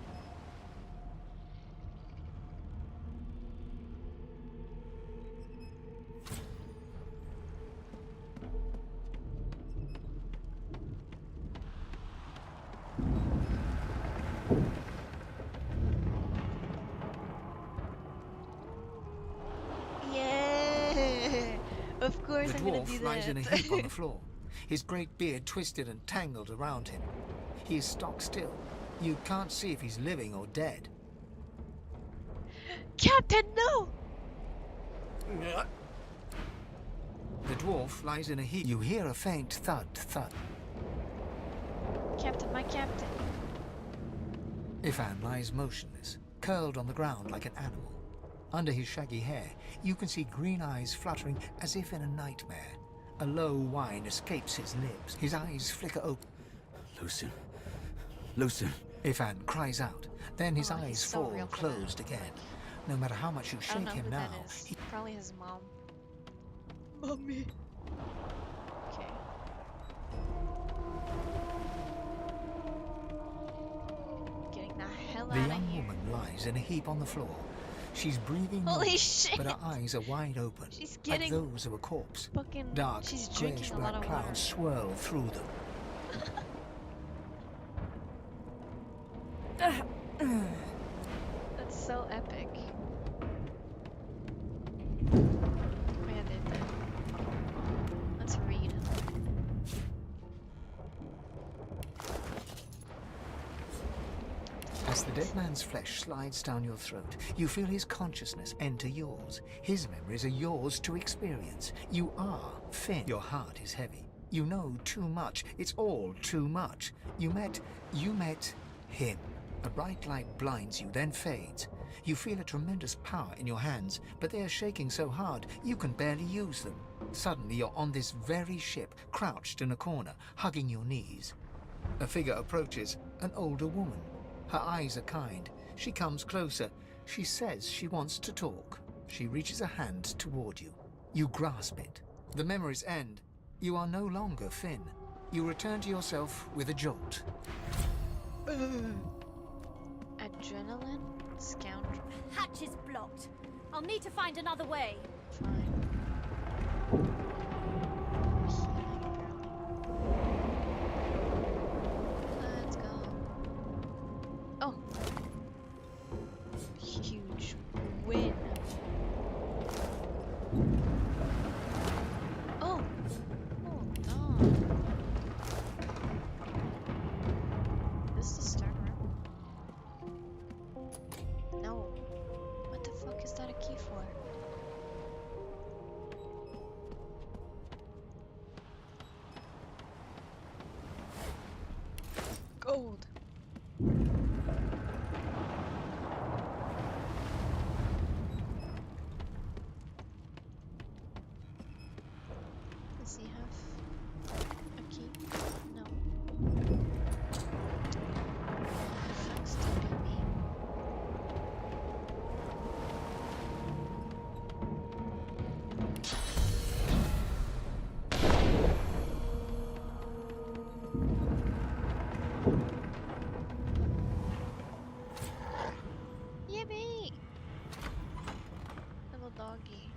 [SPEAKER 1] Of course, I'm gonna do
[SPEAKER 2] The dwarf
[SPEAKER 1] that.
[SPEAKER 2] lies in a heap on the floor, his great beard twisted and tangled around him. He is stock still. You can't see if he's living or dead.
[SPEAKER 1] Captain, no!
[SPEAKER 2] The dwarf lies in a heap. You hear a faint thud, thud.
[SPEAKER 1] Captain, my captain.
[SPEAKER 2] Ifan lies motionless, curled on the ground like an animal. Under his shaggy hair, you can see green eyes fluttering as if in a nightmare. A low whine escapes his lips. His eyes flicker open.
[SPEAKER 14] Lucien. Lucien.
[SPEAKER 2] Ifan cries out. Then his eyes
[SPEAKER 1] he's so
[SPEAKER 2] fall
[SPEAKER 1] real for
[SPEAKER 2] closed again. No matter how much you
[SPEAKER 1] I don't
[SPEAKER 2] shake
[SPEAKER 1] know
[SPEAKER 2] him
[SPEAKER 1] who
[SPEAKER 2] now,
[SPEAKER 1] that is. Probably his mom. Mommy. Okay. Getting the hell
[SPEAKER 2] the
[SPEAKER 1] out of
[SPEAKER 2] young
[SPEAKER 1] here.
[SPEAKER 2] woman lies in a heap on the floor. She's breathing
[SPEAKER 1] Holy
[SPEAKER 2] normal,
[SPEAKER 1] shit!
[SPEAKER 2] but her eyes are wide open,
[SPEAKER 1] She's
[SPEAKER 2] like
[SPEAKER 1] getting
[SPEAKER 2] those of a corpse.
[SPEAKER 1] fucking.
[SPEAKER 2] Dark,
[SPEAKER 1] She's drinking
[SPEAKER 2] greyish
[SPEAKER 1] a lot
[SPEAKER 2] black
[SPEAKER 1] of water.
[SPEAKER 2] clouds swirl through them.
[SPEAKER 1] That's so epic. Oh yeah, they did. Let's read.
[SPEAKER 2] As the dead man's flesh slides down your throat, you feel his consciousness enter yours. His memories are yours to experience. You are Finn. Your heart is heavy. You know too much. It's all too much. You met him. A bright light blinds you, then fades. You feel a tremendous power in your hands, but they are shaking so hard you can barely use them. Suddenly you're on this very ship, crouched in a corner, hugging your knees. A figure approaches, an older woman. Her eyes are kind. She comes closer. She says she wants to talk. She reaches a hand toward you. You grasp it. The memories end. You are no longer Finn. You return to yourself with a jolt.
[SPEAKER 1] Adrenaline? Scoundrel.
[SPEAKER 8] Hatch is blocked. I'll need to find another way.
[SPEAKER 1] Fine. Let's go. Oh. Huge win. Oh. Hold on. This is the start room? No. What the fuck is that a key for? Gold. Does he have a key? No. Thanks to me. Yippee! Little doggy.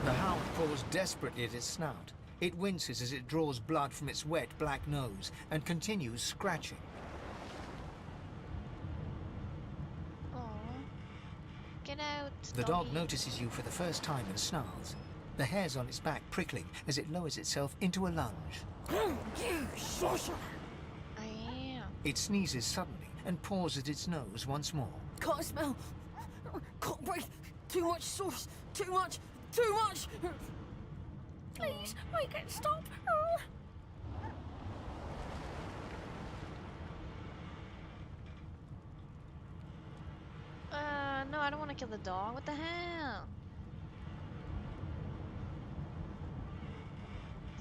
[SPEAKER 2] The hound paws desperately at its snout. It winces as it draws blood from its wet black nose and continues scratching.
[SPEAKER 1] Aww. Get out.
[SPEAKER 2] The dog
[SPEAKER 1] doggy.
[SPEAKER 2] notices you for the first time and snarls, the hairs on its back prickling as it lowers itself into a lunge.
[SPEAKER 16] You sorcerer!
[SPEAKER 1] I am.
[SPEAKER 2] It sneezes suddenly and paws at its nose once more.
[SPEAKER 3] Can't smell. Can't breathe. Too much sauce. Too much. Too much. Please, make it stop.
[SPEAKER 1] No, I don't want to kill the dog. What the hell?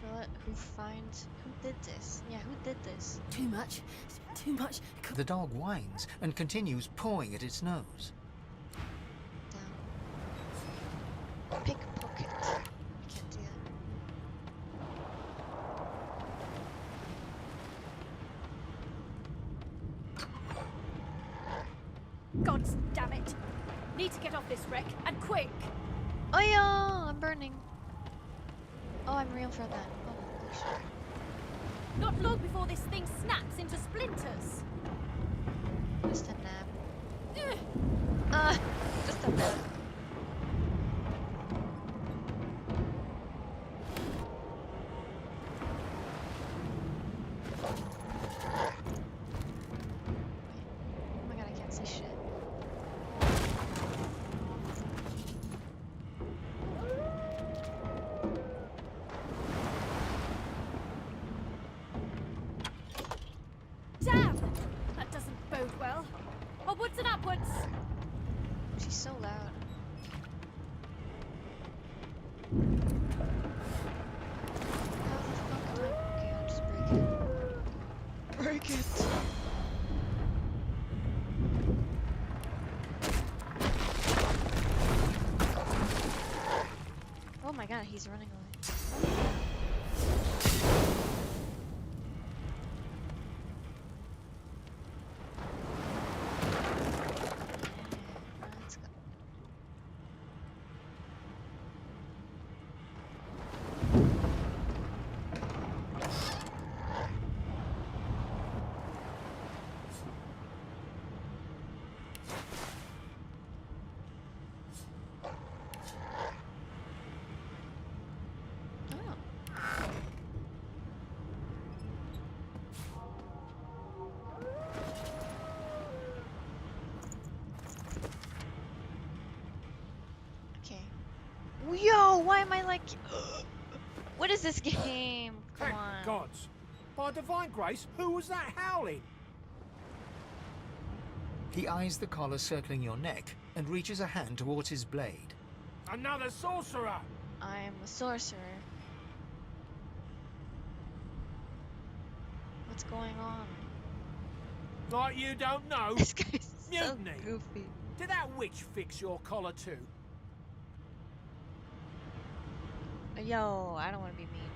[SPEAKER 1] Who did this? Yeah, who did this?
[SPEAKER 3] Too much. Too much.
[SPEAKER 2] The dog whines and continues pawing at its nose.
[SPEAKER 1] Down. Pickpocket. I can't do that.
[SPEAKER 17] God damn it! Need to get off this wreck, and quick!
[SPEAKER 1] Oh yeah, I'm burning. Oh, I'm real for that. Oh, shit.
[SPEAKER 17] Not long before this thing snaps into splinters!
[SPEAKER 1] Just a nap. Just a nap. Oh my god, I can't see shit.
[SPEAKER 17] Damn! That doesn't bode well. Onwards and upwards!
[SPEAKER 1] She's so loud. How the fuck am I? Okay, I'll just break it. Break it! Oh my god, he's running away. Let's go. Okay. Yo, why am I like... What is this game? Come
[SPEAKER 10] Thank
[SPEAKER 1] on.
[SPEAKER 10] gods. By divine grace, who was that howling?
[SPEAKER 2] He eyes the collar circling your neck and reaches a hand towards his blade.
[SPEAKER 10] Another sorcerer!
[SPEAKER 1] I'm a sorcerer. What's going on?
[SPEAKER 10] Like you don't know?
[SPEAKER 1] This guy's so
[SPEAKER 10] Mutiny!
[SPEAKER 1] goofy.
[SPEAKER 10] Did that witch fix your collar too?
[SPEAKER 1] Yo, I don't want to be mean.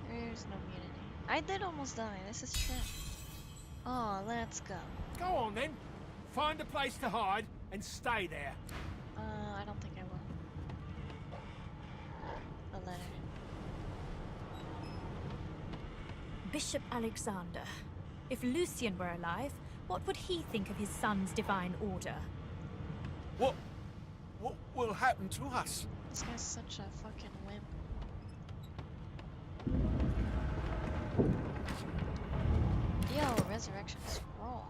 [SPEAKER 1] There's no immunity. I did almost die. This is true. Oh, let's go.
[SPEAKER 10] Go on then. Find a place to hide and stay there.
[SPEAKER 1] I don't think I will. A letter.
[SPEAKER 17] Bishop Alexander. If Lucian were alive, what would he think of his son's divine order?
[SPEAKER 5] What will happen to us?
[SPEAKER 1] This guy's such a fucking wimp. Yo, resurrection scroll.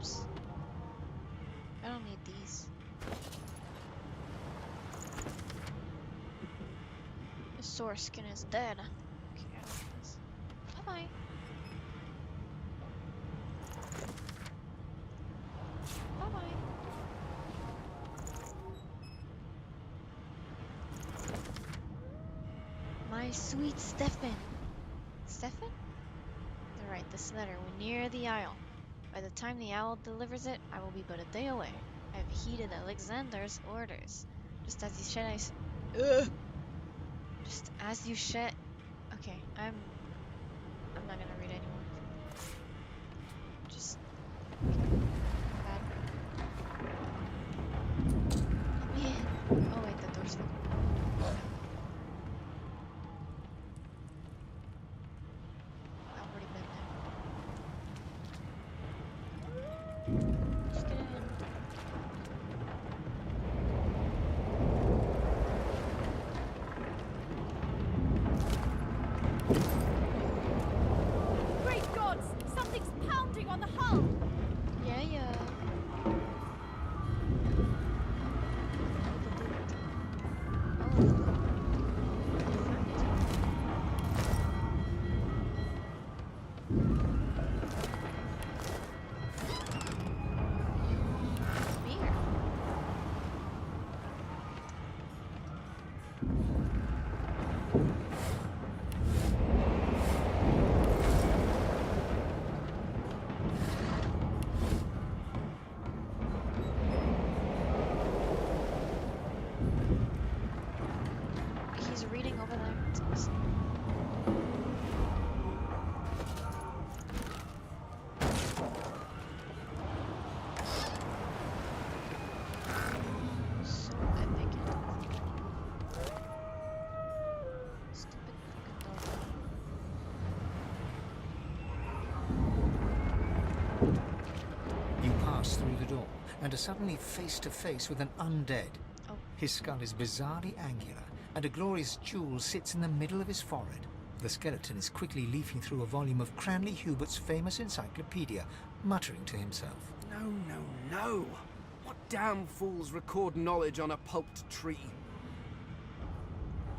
[SPEAKER 1] Oops. I don't need these. The sour skin is dead. Okay, I like this. Bye-bye. Bye-bye. My sweet Stefan. Stefan? They're right, this letter. We're near the Isle. By the time the owl delivers it, I will be but a day away. I have heeded Alexander's orders. Just as you said, Just as you said. Okay, I'm not gonna read anymore. Just. Bad. Let me in. Oh wait, the door's open. I've already been there. Just get in.
[SPEAKER 17] Great gods! Something's pounding on the hull!
[SPEAKER 1] Yeah, yeah. He's reading over there. It's awesome. So epic. Stupid fucking dog.
[SPEAKER 2] You pass through the door and are suddenly face to face with an undead.
[SPEAKER 1] Oh.
[SPEAKER 2] His skull is bizarrely angular, and a glorious jewel sits in the middle of his forehead. The skeleton is quickly leafing through a volume of Cranley Hubert's famous encyclopedia, muttering to himself.
[SPEAKER 13] No, no, no! What damn fools record knowledge on a pulped tree?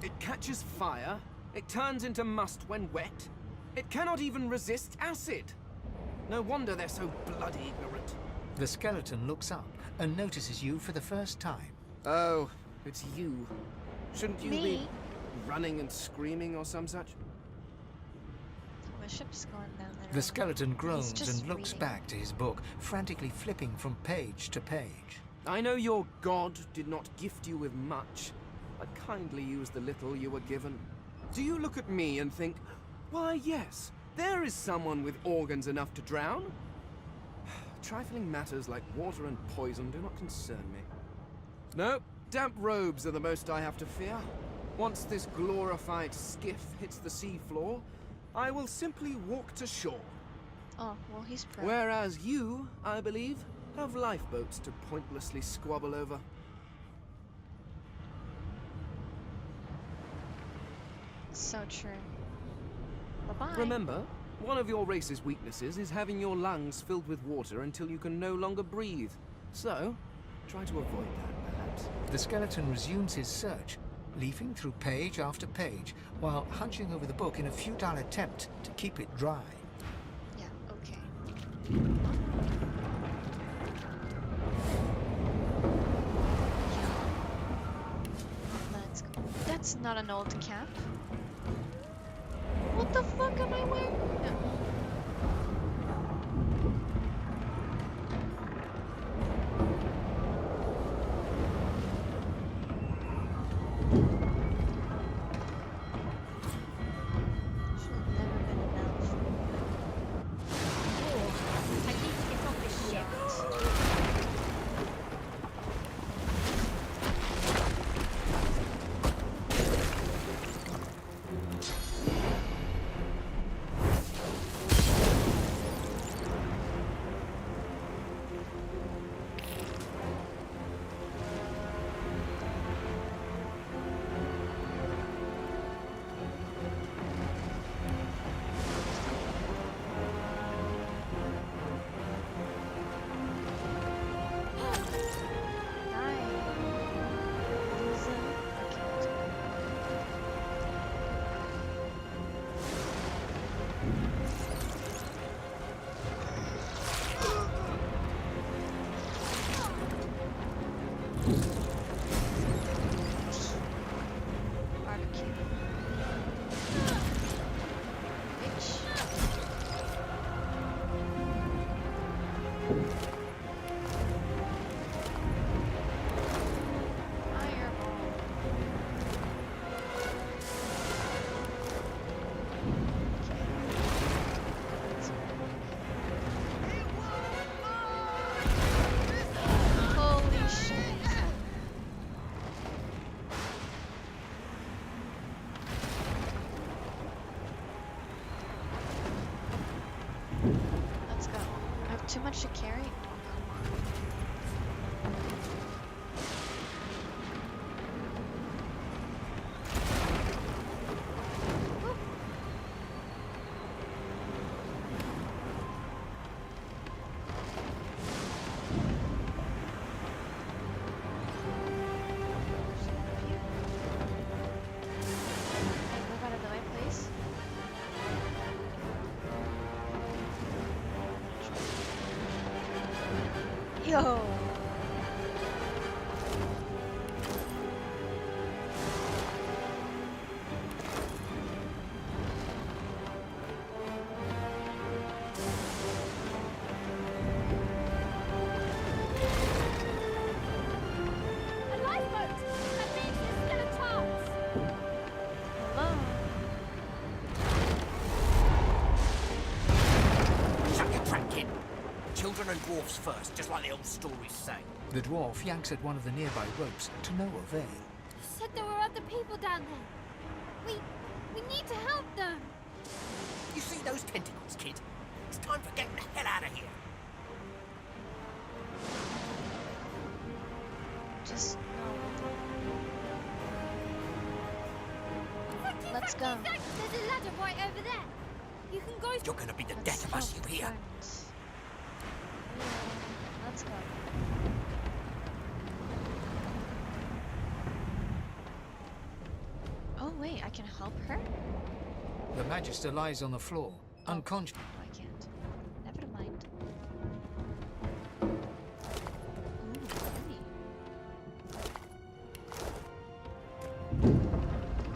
[SPEAKER 13] It catches fire, it turns into must when wet, it cannot even resist acid! No wonder they're so bloody ignorant.
[SPEAKER 2] The skeleton looks up and notices you for the first time.
[SPEAKER 13] Oh, it's you. Shouldn't you be
[SPEAKER 1] Me?
[SPEAKER 13] running and screaming or some such?
[SPEAKER 1] Oh, my ship's going down there.
[SPEAKER 2] The skeleton groans
[SPEAKER 1] just
[SPEAKER 2] and looks
[SPEAKER 1] reading.
[SPEAKER 2] back to his book, frantically flipping from page to page.
[SPEAKER 13] I know your god did not gift you with much, but kindly use the little you were given. Do you look at me and think, why yes, there is someone with organs enough to drown? Trifling matters like water and poison do not concern me. No, damp robes are the most I have to fear. Once this glorified skiff hits the sea floor, I will simply walk to shore.
[SPEAKER 1] Oh, well, he's pro.
[SPEAKER 13] Whereas you, I believe, have lifeboats to pointlessly squabble over.
[SPEAKER 1] So true. Bye-bye.
[SPEAKER 13] Remember, one of your race's weaknesses is having your lungs filled with water until you can no longer breathe. So, try to avoid that, perhaps.
[SPEAKER 2] The skeleton resumes his search, leafing through page after page, while hunching over the book in a futile attempt to keep it dry.
[SPEAKER 1] Yeah, okay. Let's go. That's not an old cap. What the fuck am I wearing? No. Should've never been an elf.
[SPEAKER 17] I need to get off this ship.
[SPEAKER 1] much to carry? Oh, come on. Move out of the way, please. Yo!
[SPEAKER 8] A lifeboat! That means there's still a chance!
[SPEAKER 1] Hello?
[SPEAKER 10] Shut your trap, kid. Children and dwarfs first, just like the old stories say.
[SPEAKER 2] The dwarf yanks at one of the nearby ropes to no avail.
[SPEAKER 8] You said there were other people down there. We need to help them.
[SPEAKER 10] You see those tentacles, kid? It's time for getting the hell out of here.
[SPEAKER 1] Just no. Let's go.
[SPEAKER 8] There's a ladder right over there. You can go.
[SPEAKER 10] You're gonna be the death of us, you hear?
[SPEAKER 1] Let's go. Oh wait, I can help her?
[SPEAKER 2] The Magister lies on the floor, unconscious.
[SPEAKER 1] No, I can't. Never mind.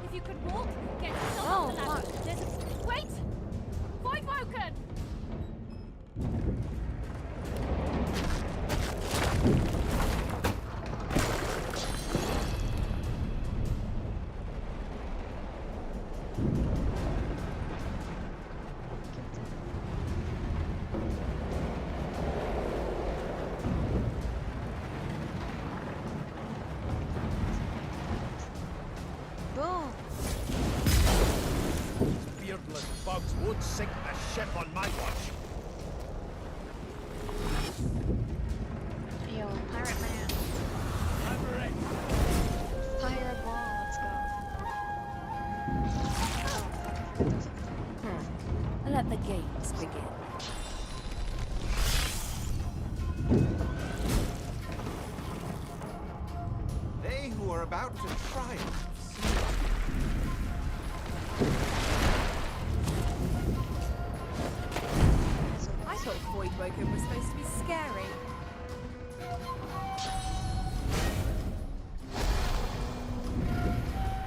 [SPEAKER 8] If you could walk, get yourself
[SPEAKER 1] Oh,
[SPEAKER 8] up the ladder. There's a... Wait! Void Woken!
[SPEAKER 1] Boom!
[SPEAKER 12] Beardless bugs won't sink a ship on my watch.
[SPEAKER 1] Yo, Pirate Man.
[SPEAKER 12] I'm ready.
[SPEAKER 1] Fireball, let's go.
[SPEAKER 4] Let the games begin.
[SPEAKER 11] They who are about to triumph.
[SPEAKER 6] I thought Void Woken was supposed to be scary.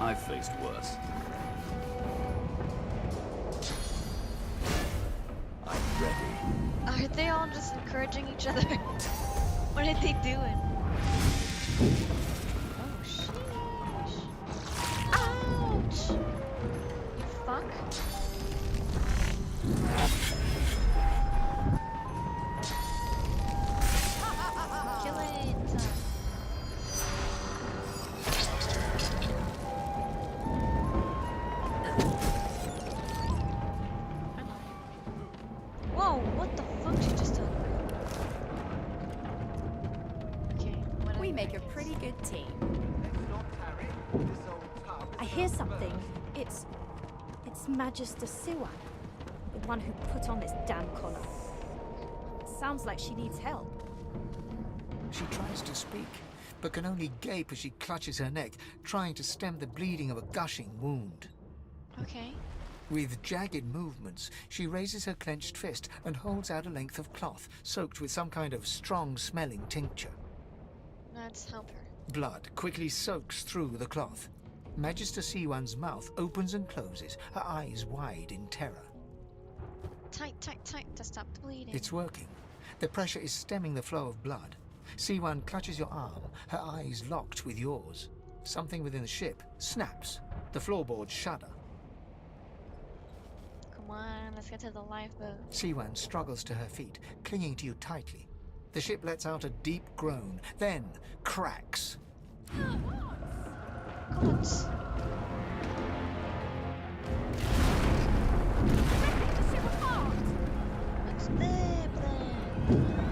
[SPEAKER 14] I've faced worse. I'm ready.
[SPEAKER 1] Aren't they all just encouraging each other? What are they doing? Oh, sheesh. Ouch! You fuck. Kill it! Whoa, what the fuck? She just took. Okay, what
[SPEAKER 6] We make a pretty good team.
[SPEAKER 17] I hear something. It's Magister Siwan, the one who put on this damn collar. Sounds like she needs help.
[SPEAKER 2] She tries to speak, but can only gape as she clutches her neck, trying to stem the bleeding of a gushing wound.
[SPEAKER 1] Okay.
[SPEAKER 2] With jagged movements, she raises her clenched fist and holds out a length of cloth soaked with some kind of strong-smelling tincture.
[SPEAKER 1] Let's help her.
[SPEAKER 2] Blood quickly soaks through the cloth. Magister Siwan's mouth opens and closes, her eyes wide in terror.
[SPEAKER 1] Tight, tight, tight to stop the bleeding.
[SPEAKER 2] It's working. The pressure is stemming the flow of blood. Siwan clutches your arm, her eyes locked with yours. Something within the ship snaps. The floorboards shudder.
[SPEAKER 1] Come on, let's get to the lifeboat.
[SPEAKER 2] Siwan struggles to her feet, clinging to you tightly. The ship lets out a deep groan, then cracks.
[SPEAKER 1] God. Let's dip then.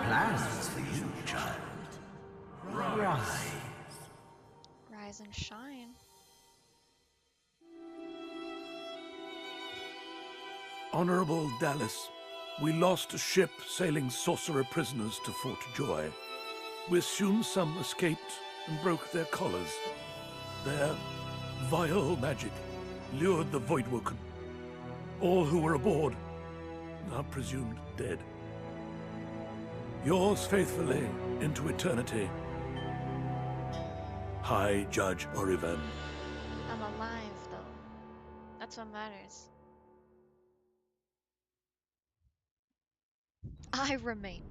[SPEAKER 5] plans for you, child. Rise.
[SPEAKER 1] Rise and shine.
[SPEAKER 18] Honorable Dallas, we lost a ship sailing sorcerer prisoners to Fort Joy. We assume some escaped and broke their collars. Their vile magic lured the Voidwoken. All who were aboard are presumed dead. Yours faithfully into eternity, High Judge Oriven.
[SPEAKER 1] I'm alive, though. That's what matters. I remain.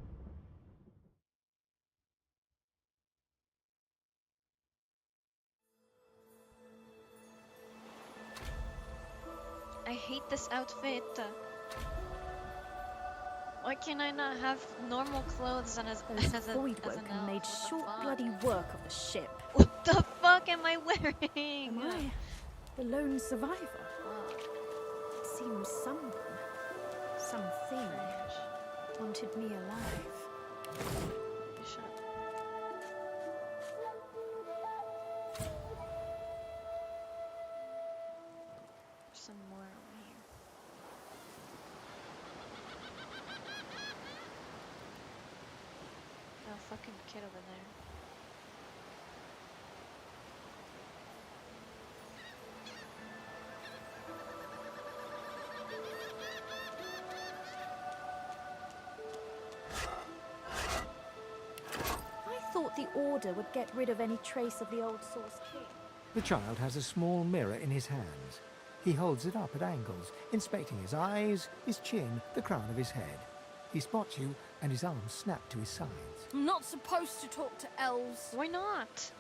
[SPEAKER 1] I hate this outfit. Why can I not have normal clothes and as
[SPEAKER 17] Those
[SPEAKER 1] an
[SPEAKER 17] Voidwoken
[SPEAKER 1] elf?
[SPEAKER 17] made
[SPEAKER 1] What the
[SPEAKER 17] short
[SPEAKER 1] fuck?
[SPEAKER 17] bloody work of the ship.
[SPEAKER 1] What the fuck am I wearing?
[SPEAKER 17] Am I the lone survivor? It seems someone, something, wanted me alive.
[SPEAKER 1] Shut up. There's some more over here. Oh, fucking kid over there.
[SPEAKER 17] I thought the Order would get rid of any trace of the old Source King.
[SPEAKER 2] The child has a small mirror in his hands. He holds it up at angles, inspecting his eyes, his chin, the crown of his head. He spots you, and his arms snap to his sides.
[SPEAKER 19] I'm not supposed to talk to elves.
[SPEAKER 1] Why not?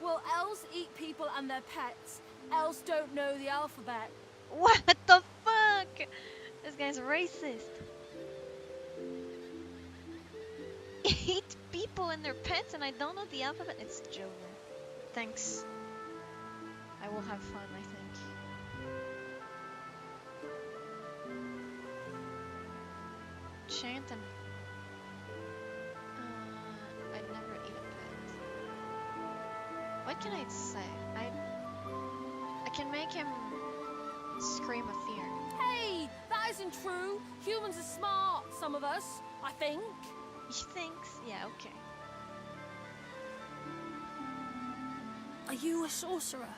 [SPEAKER 19] Well, elves eat people and their pets. Elves don't know the alphabet.
[SPEAKER 1] What the fuck? This guy's racist. Eat people and their pets, and I don't know the alphabet. It's Jover. Thanks. I will have fun, I think. Chant and I'd never eat a pet. What can I say? I can make him scream of fear.
[SPEAKER 19] Hey, that isn't true. Humans are smart, some of us, I think.
[SPEAKER 1] He thinks? Yeah, okay.
[SPEAKER 19] Are you a sorcerer?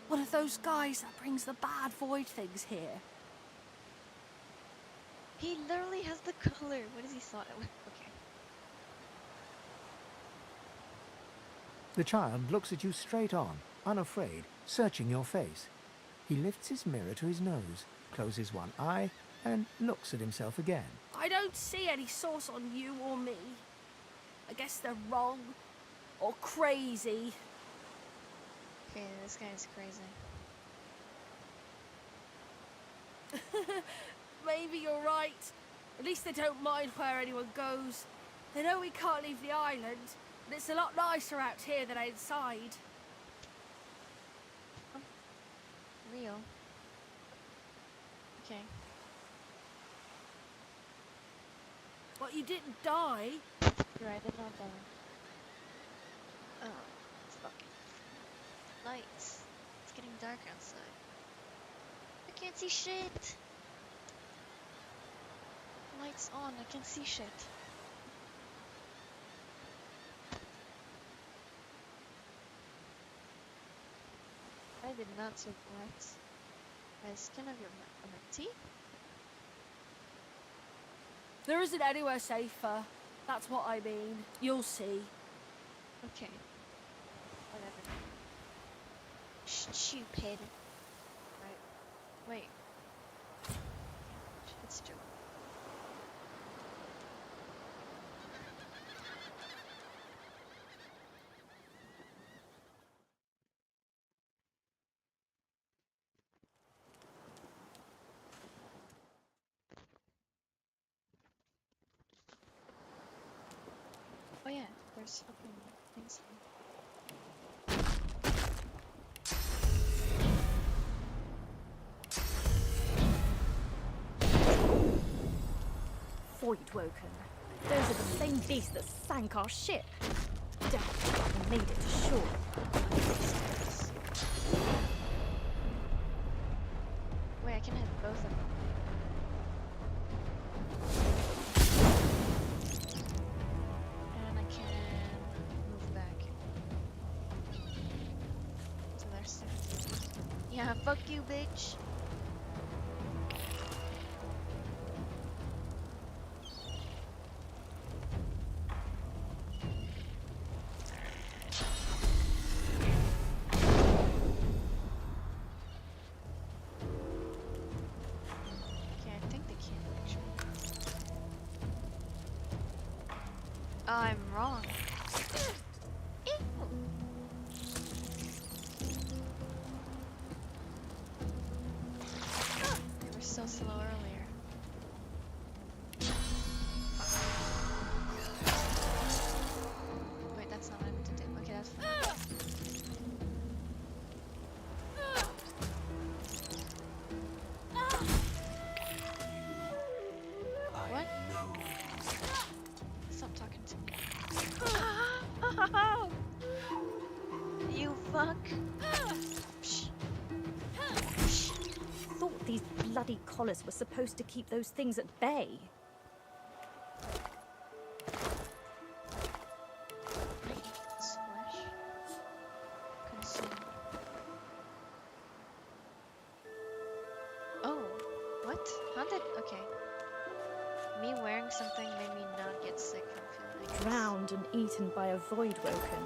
[SPEAKER 19] One of those guys that brings the bad void things here?
[SPEAKER 1] He literally has the color. What does he thought? Okay.
[SPEAKER 2] The child looks at you straight on, unafraid, searching your face. He lifts his mirror to his nose, closes one eye, and looks at himself again.
[SPEAKER 19] I don't see any source on you or me. I guess they're wrong. Or crazy.
[SPEAKER 1] Okay, this guy's crazy.
[SPEAKER 19] Maybe you're right. At least they don't mind where anyone goes. They know we can't leave the island, and it's a lot nicer out here than outside.
[SPEAKER 1] Oh, real. Okay.
[SPEAKER 19] But you didn't die.
[SPEAKER 1] You're right, I did not die. Oh, fucking lights. It's getting dark outside. I can't see shit. Lights on, I can see shit. I did not take rats. By the skin of my teeth?
[SPEAKER 19] There isn't anywhere safer. That's what I mean. You'll see.
[SPEAKER 1] Okay. Whatever. Stupid. Right. Wait. It's true. Oh yeah, there's fucking things here.
[SPEAKER 17] Voidwoken. Those are the same beasts that sank our ship. Damn, we made it to shore.
[SPEAKER 1] Wait, I can hit both of them. And I can move back. So there's 60. Yeah, fuck you, bitch. I'm wrong. They were so slow earlier. Wait, that's not what I meant to do. Okay, that's fine. What? Stop talking to me. You fuck.
[SPEAKER 17] Thought these bloody collars were supposed to keep those things at bay.
[SPEAKER 1] Splash. Consume. Oh, what? How did? Okay. Me wearing something made me not get sick from feeling like
[SPEAKER 17] Drowned and eaten by a void woken.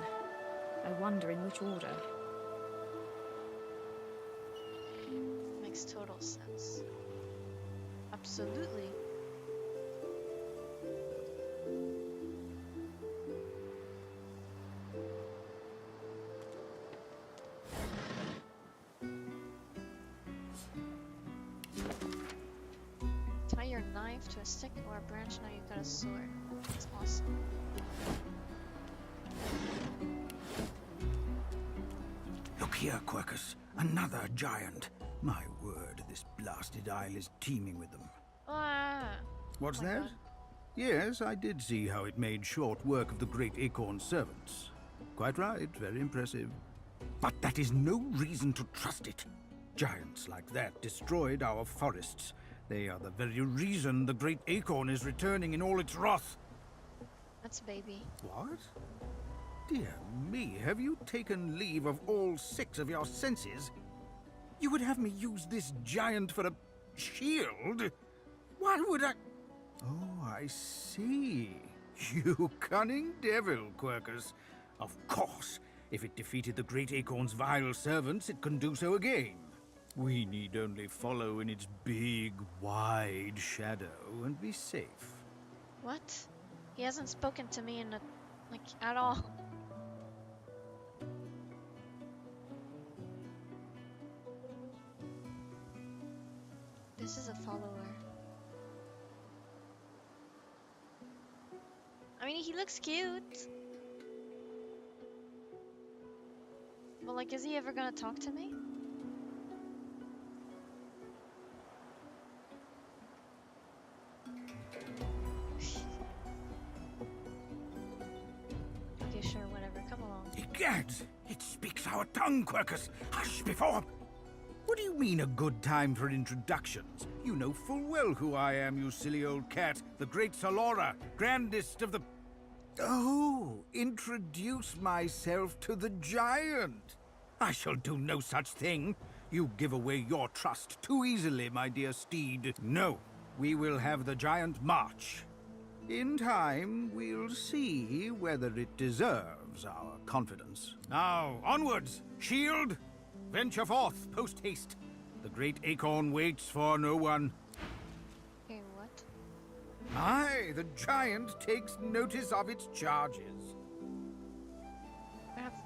[SPEAKER 17] I wonder in which order.
[SPEAKER 1] Makes total sense. Absolutely. Tie your knife to a stick or a branch, now you've got a sword. That's awesome.
[SPEAKER 5] Look here, Quercus. Another giant. My word, this blasted isle is teeming with them.
[SPEAKER 1] Ah!
[SPEAKER 5] What's
[SPEAKER 1] Oh my
[SPEAKER 5] that?
[SPEAKER 1] God.
[SPEAKER 5] Yes, I did see how it made short work of the great acorn's servants. Quite right, very impressive. But that is no reason to trust it. Giants like that destroyed our forests. They are the very reason the great acorn is returning in all its wrath.
[SPEAKER 1] That's baby.
[SPEAKER 5] What? Dear me, have you taken leave of all 6 of your senses? You would have me use this giant for a shield? Why would I... Oh, I see. You cunning devil, Quercus. Of course, if it defeated the great acorn's vile servants, it can do so again. We need only follow in its big, wide shadow and be safe.
[SPEAKER 1] What? He hasn't spoken to me in a, like, at all. This is a follower. I mean, he looks cute. But, like, is he ever gonna talk to me? Okay, sure, whatever. Come along.
[SPEAKER 5] Egads! It speaks our tongue, Quercus! Hush before... What do you mean a good time for introductions? You know full well who I am, you silly old cat. The great Salora, grandest of the... Oh, introduce myself to the giant. I shall do no such thing. You give away your trust too easily, my dear steed. No, we will have the giant march. In time, we'll see whether it deserves our confidence. Now, onwards! Shield! Venture forth, post-haste. The great acorn waits for no one.
[SPEAKER 1] Okay, what?
[SPEAKER 5] Aye, the giant takes notice of its charges.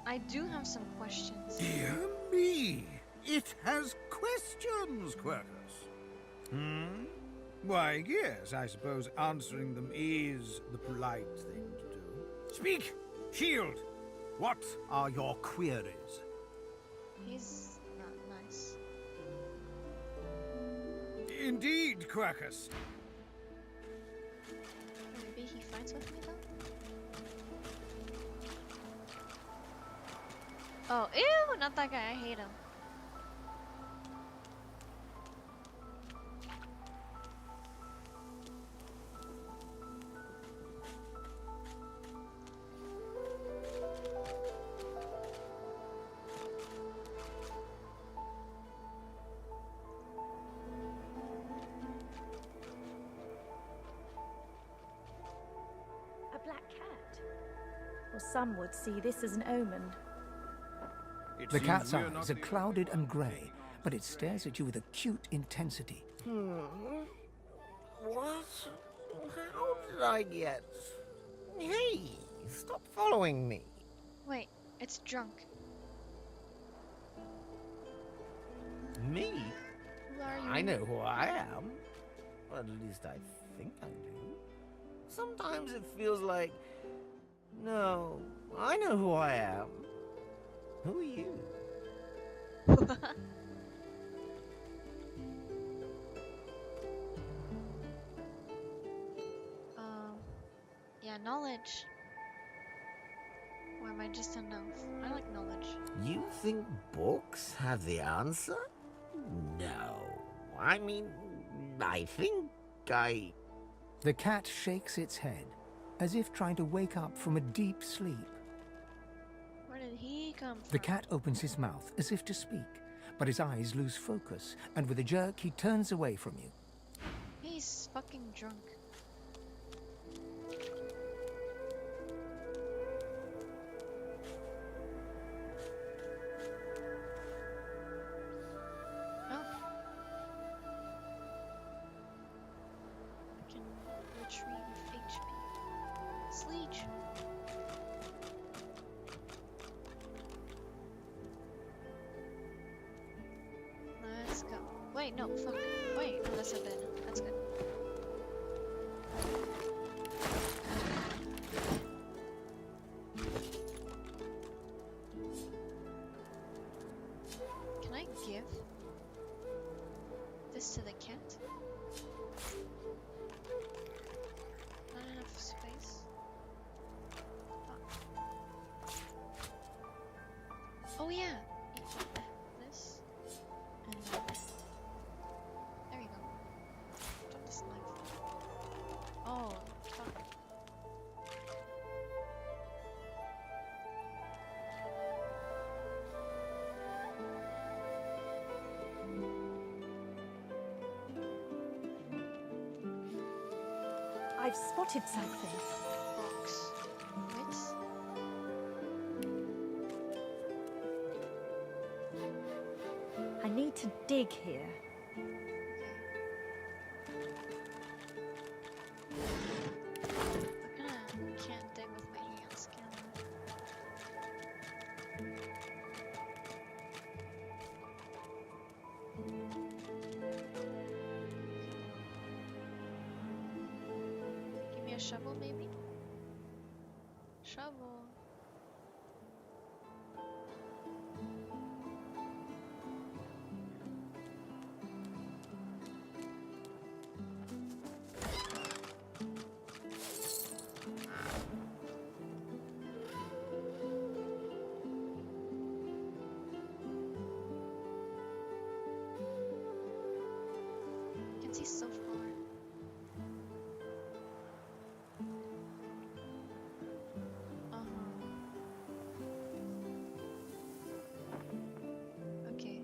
[SPEAKER 1] I do have some questions.
[SPEAKER 5] Dear me! It has questions, Quercus. Hmm? Why, yes, I suppose answering them is the polite thing to do. Speak! Shield! What are your queries?
[SPEAKER 1] He's not nice.
[SPEAKER 5] Indeed, Quercus.
[SPEAKER 1] Maybe he finds dance with me though? Oh, ew! Not that guy. I hate him.
[SPEAKER 17] A black cat. Well, some would see this as an omen.
[SPEAKER 2] The cat's eyes are clouded and grey, but it stares at you with acute intensity.
[SPEAKER 12] What? How did I get... Hey, stop following me.
[SPEAKER 1] Wait, it's drunk.
[SPEAKER 12] Me?
[SPEAKER 1] Who are you?
[SPEAKER 12] I know who I am. At least I think I do. Sometimes it feels like... No, I know who I am. Who are you?
[SPEAKER 1] Yeah, knowledge. Or am I just a elf? I like knowledge.
[SPEAKER 12] You think books have the answer? No. I mean, I think I...
[SPEAKER 2] The cat shakes its head, as if trying to wake up from a deep sleep.
[SPEAKER 1] Where did he come from?
[SPEAKER 2] The cat opens his mouth as if to speak, but his eyes lose focus, and with a jerk he turns away from you.
[SPEAKER 1] He's fucking drunk. Oh. I can retrieve HP. Sleech. Let's go. Wait, no, fuck. Wait, no, that's a bed. That's good. Can I give this to the cat? Not enough space. Oh yeah. This and then there you go. Drop this knife. Oh fuck.
[SPEAKER 17] I've spotted something.
[SPEAKER 1] Box. Wits.
[SPEAKER 17] I need to dig here.
[SPEAKER 1] I can't dig with my hands, can I? Give me a shovel, maybe? Shovel. I can see so far. Okay.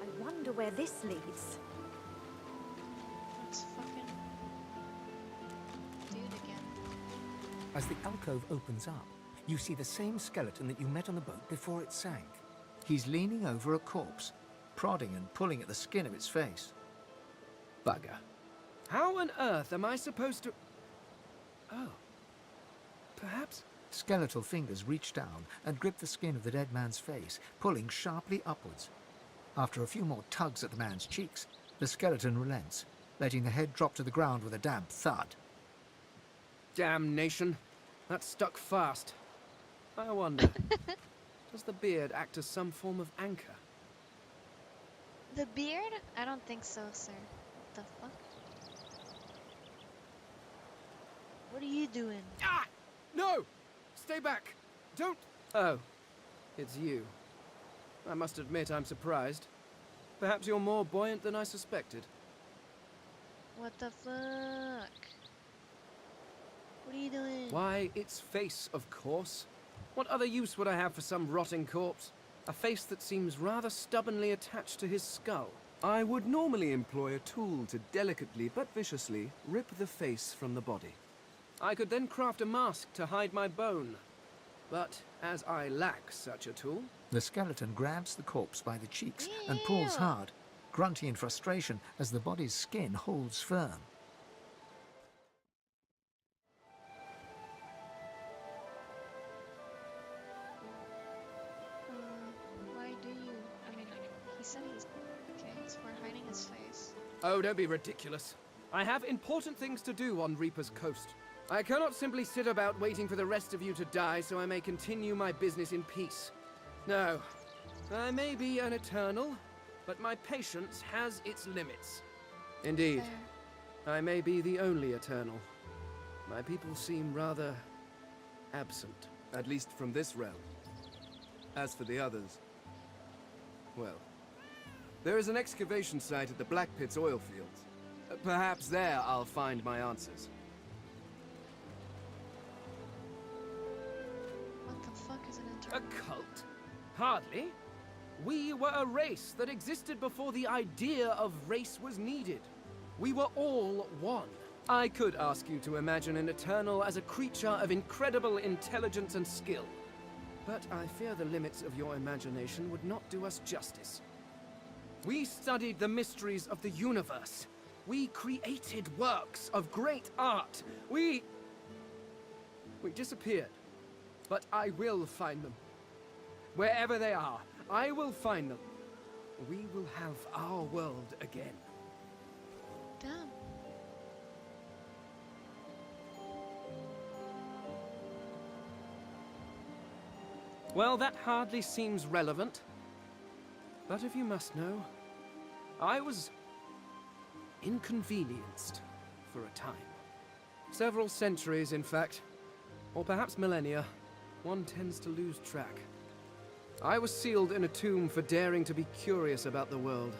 [SPEAKER 17] I wonder where this leads.
[SPEAKER 1] Let's fucking do it again.
[SPEAKER 2] As the alcove opens up, you see the same skeleton that you met on the boat before it sank. He's leaning over a corpse, prodding and pulling at the skin of its face.
[SPEAKER 13] Bugger. How on earth am I supposed to... Oh. Perhaps...
[SPEAKER 2] Skeletal fingers reach down and grip the skin of the dead man's face, pulling sharply upwards. After a few more tugs at the man's cheeks, the skeleton relents, letting the head drop to the ground with a damp thud.
[SPEAKER 13] Damnation. That stuck fast. I wonder... Does the beard act as some form of anchor?
[SPEAKER 1] The beard? I don't think so, sir. What the fuck? What are you doing?
[SPEAKER 13] Ah! No! Stay back! Don't... Oh, it's you. I must admit I'm surprised. Perhaps you're more buoyant than I suspected.
[SPEAKER 1] What the fuck? What are you doing?
[SPEAKER 13] Why, it's face, of course. What other use would I have for some rotting corpse? A face that seems rather stubbornly attached to his skull. I would normally employ a tool to delicately but viciously rip the face from the body. I could then craft a mask to hide my bone. But as I lack such a tool...
[SPEAKER 2] The skeleton grabs the corpse by the cheeks and pulls hard, grunting in frustration as the body's skin holds firm.
[SPEAKER 1] Why do you... I mean, he said he's... Okay, it's for hiding his face.
[SPEAKER 13] Oh, don't be ridiculous. I have important things to do on Reaper's Coast. I cannot simply sit about waiting for the rest of you to die so I may continue my business in peace. No, I may be an eternal, but my patience has its limits. Indeed, I may be the only eternal. My people seem rather absent, at least from this realm. As for the others, well, there is an excavation site at the Black Pit's oil fields. Perhaps there I'll find my answers.
[SPEAKER 1] What the fuck is an
[SPEAKER 13] A
[SPEAKER 1] internal?
[SPEAKER 13] cult? Hardly. We were a race that existed before the idea of race was needed. We were all one. I could ask you to imagine an Eternal as a creature of incredible intelligence and skill. But I fear the limits of your imagination would not do us justice. We studied the mysteries of the universe. We created works of great art. We disappeared. But I will find them. Wherever they are, I will find them. We will have our world again.
[SPEAKER 1] Damn.
[SPEAKER 13] Well, that hardly seems relevant. But if you must know, I was inconvenienced for a time. Several centuries, in fact. Or perhaps millennia. One tends to lose track. I was sealed in a tomb for daring to be curious about the world.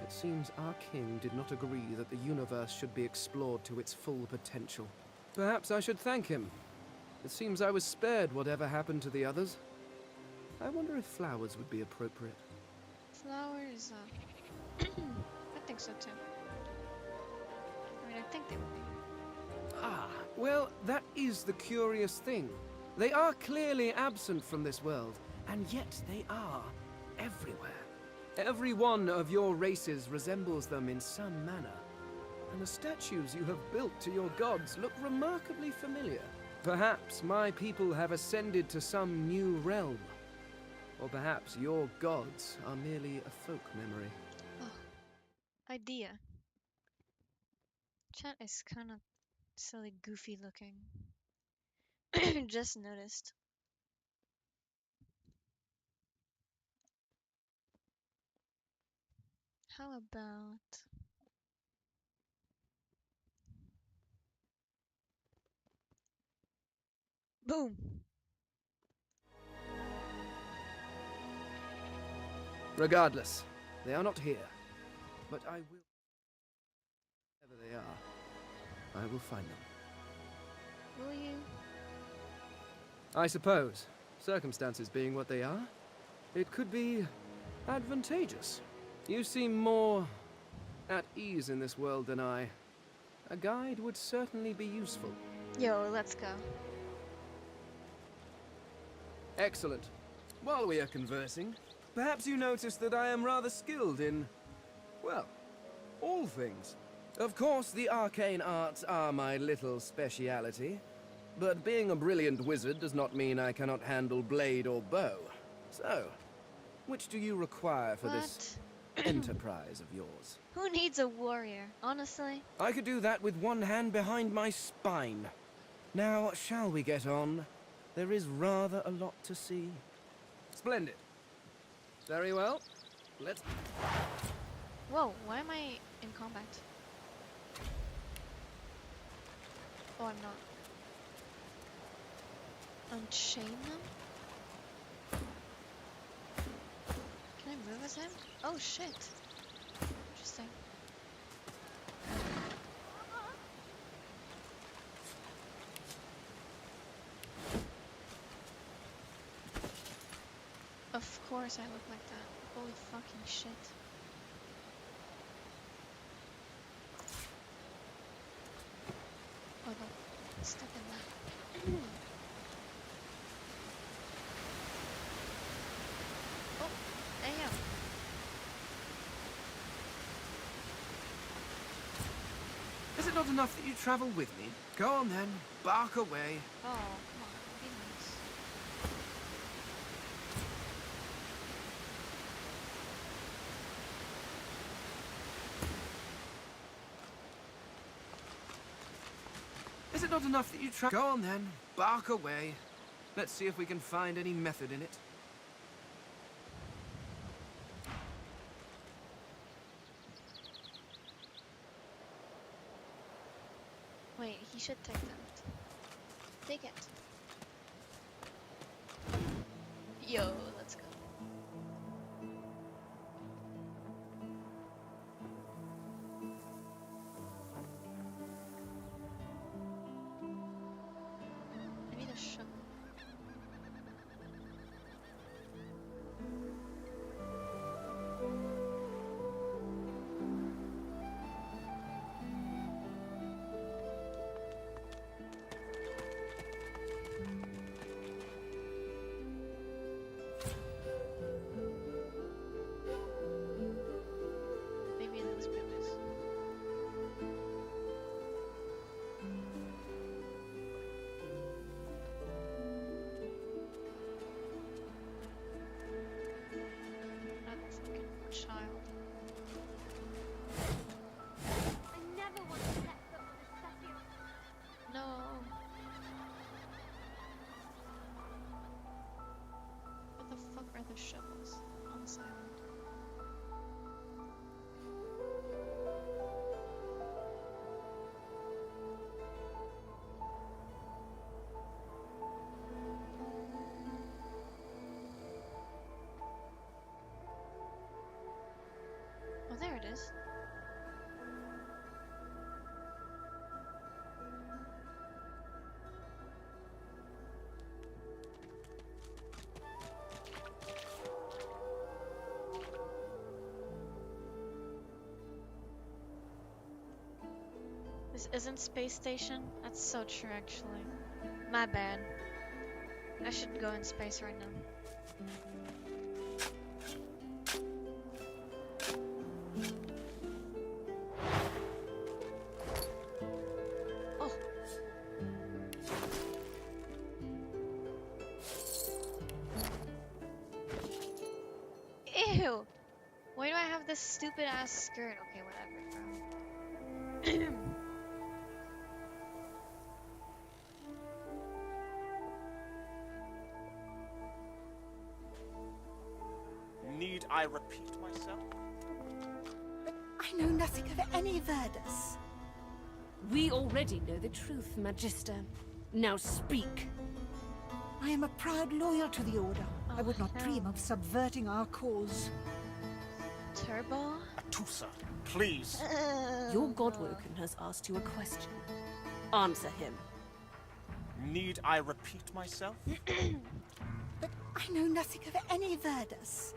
[SPEAKER 13] It seems our king did not agree that the universe should be explored to its full potential. Perhaps I should thank him. It seems I was spared whatever happened to the others. I wonder if flowers would be appropriate.
[SPEAKER 1] Flowers, I think so too. I mean, I think they would be.
[SPEAKER 13] Ah, well, that is the curious thing. They are clearly absent from this world, and yet they are everywhere. Every one of your races resembles them in some manner, and the statues you have built to your gods look remarkably familiar. Perhaps my people have ascended to some new realm, or perhaps your gods are merely a folk memory.
[SPEAKER 1] Oh, idea. Chat is kind of silly, goofy looking. Just noticed. How about... Boom!
[SPEAKER 13] Regardless, they are not here. But I will... Wherever they are, I will find them.
[SPEAKER 1] Will you?
[SPEAKER 13] I suppose, circumstances being what they are, it could be advantageous. You seem more at ease in this world than I. A guide would certainly be useful.
[SPEAKER 1] Yo, let's go.
[SPEAKER 13] Excellent. While we are conversing, perhaps you notice that I am rather skilled in, well, all things. Of course, the arcane arts are my little speciality, but being a brilliant wizard does not mean I cannot handle blade or bow. So, which do you require for this enterprise of yours?
[SPEAKER 1] Who needs a warrior, honestly?
[SPEAKER 13] I could do that with one hand behind my spine. Now, shall we get on? There is rather a lot to see. Splendid. Very well. Let's...
[SPEAKER 1] Whoa, why am I in combat? Oh, I'm not. Unchain them? Can I move as him? Oh shit. Interesting. Of course I look like that. Holy fucking shit. Oh, no. Stuck in that. Oh, damn.
[SPEAKER 13] Is it not enough that you travel with me? Go on then, bark away.
[SPEAKER 1] Oh, come on. Be nice.
[SPEAKER 13] Is it not enough that you travel? Go on then, bark away. Let's see if we can find any method in it.
[SPEAKER 1] Wait, he should take that. Take it. Yo, let's go. I need a shovel. Maybe in those buildings. That fucking child.
[SPEAKER 8] I never want to set foot on a stuffy old...
[SPEAKER 1] No. What the fuck are the shovels on this island? Oh, there it is. This isn't space station? That's so true, actually. My bad. I should go in space right now. Oh. Ew! Why do I have this stupid ass skirt? Okay, whatever, bro.
[SPEAKER 20] Need I repeat myself?
[SPEAKER 16] I know nothing of any Verdus.
[SPEAKER 19] We already know the truth, Magister. Now speak.
[SPEAKER 16] I am a proud loyal to the Order. I would not dream of subverting our cause.
[SPEAKER 1] Turbo?
[SPEAKER 20] Atusa, please.
[SPEAKER 19] Your Godwoken has asked you a question. Answer him.
[SPEAKER 20] Need I repeat myself?
[SPEAKER 16] But I know nothing of any Verdus.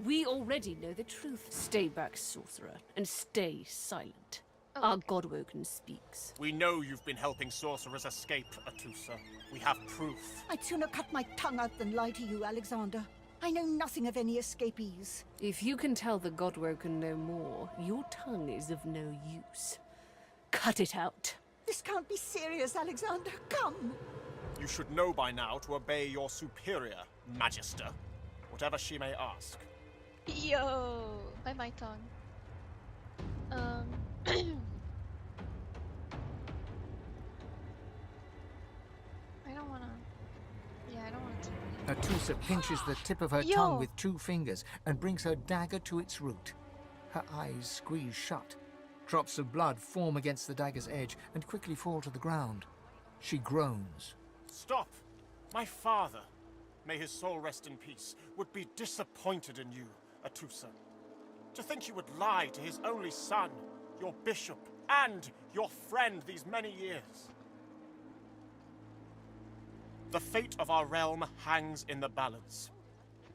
[SPEAKER 19] We already know the truth. Stay back, sorcerer, and stay silent. Our Godwoken speaks.
[SPEAKER 20] We know you've been helping sorcerers escape, Atusa. We have proof.
[SPEAKER 16] I'd sooner cut my tongue out than lie to you, Alexander. I know nothing of any escapees.
[SPEAKER 19] If you can tell the Godwoken no more, your tongue is of no use. Cut it out.
[SPEAKER 16] This can't be serious, Alexander. Come!
[SPEAKER 20] You should know by now to obey your superior, Magister, whatever she may ask.
[SPEAKER 1] Yo! Bye bye, tongue. I don't wanna... Yeah, I don't wanna do
[SPEAKER 2] Atusa pinches the tip of her
[SPEAKER 1] Yo.
[SPEAKER 2] tongue with 2 fingers and brings her dagger to its root. Her eyes squeeze shut. Drops of blood form against the dagger's edge and quickly fall to the ground. She groans.
[SPEAKER 20] Stop! My father, may his soul rest in peace, would be disappointed in you, Atusa. To think you would lie to his only son, your bishop, and your friend these many years. The fate of our realm hangs in the balance.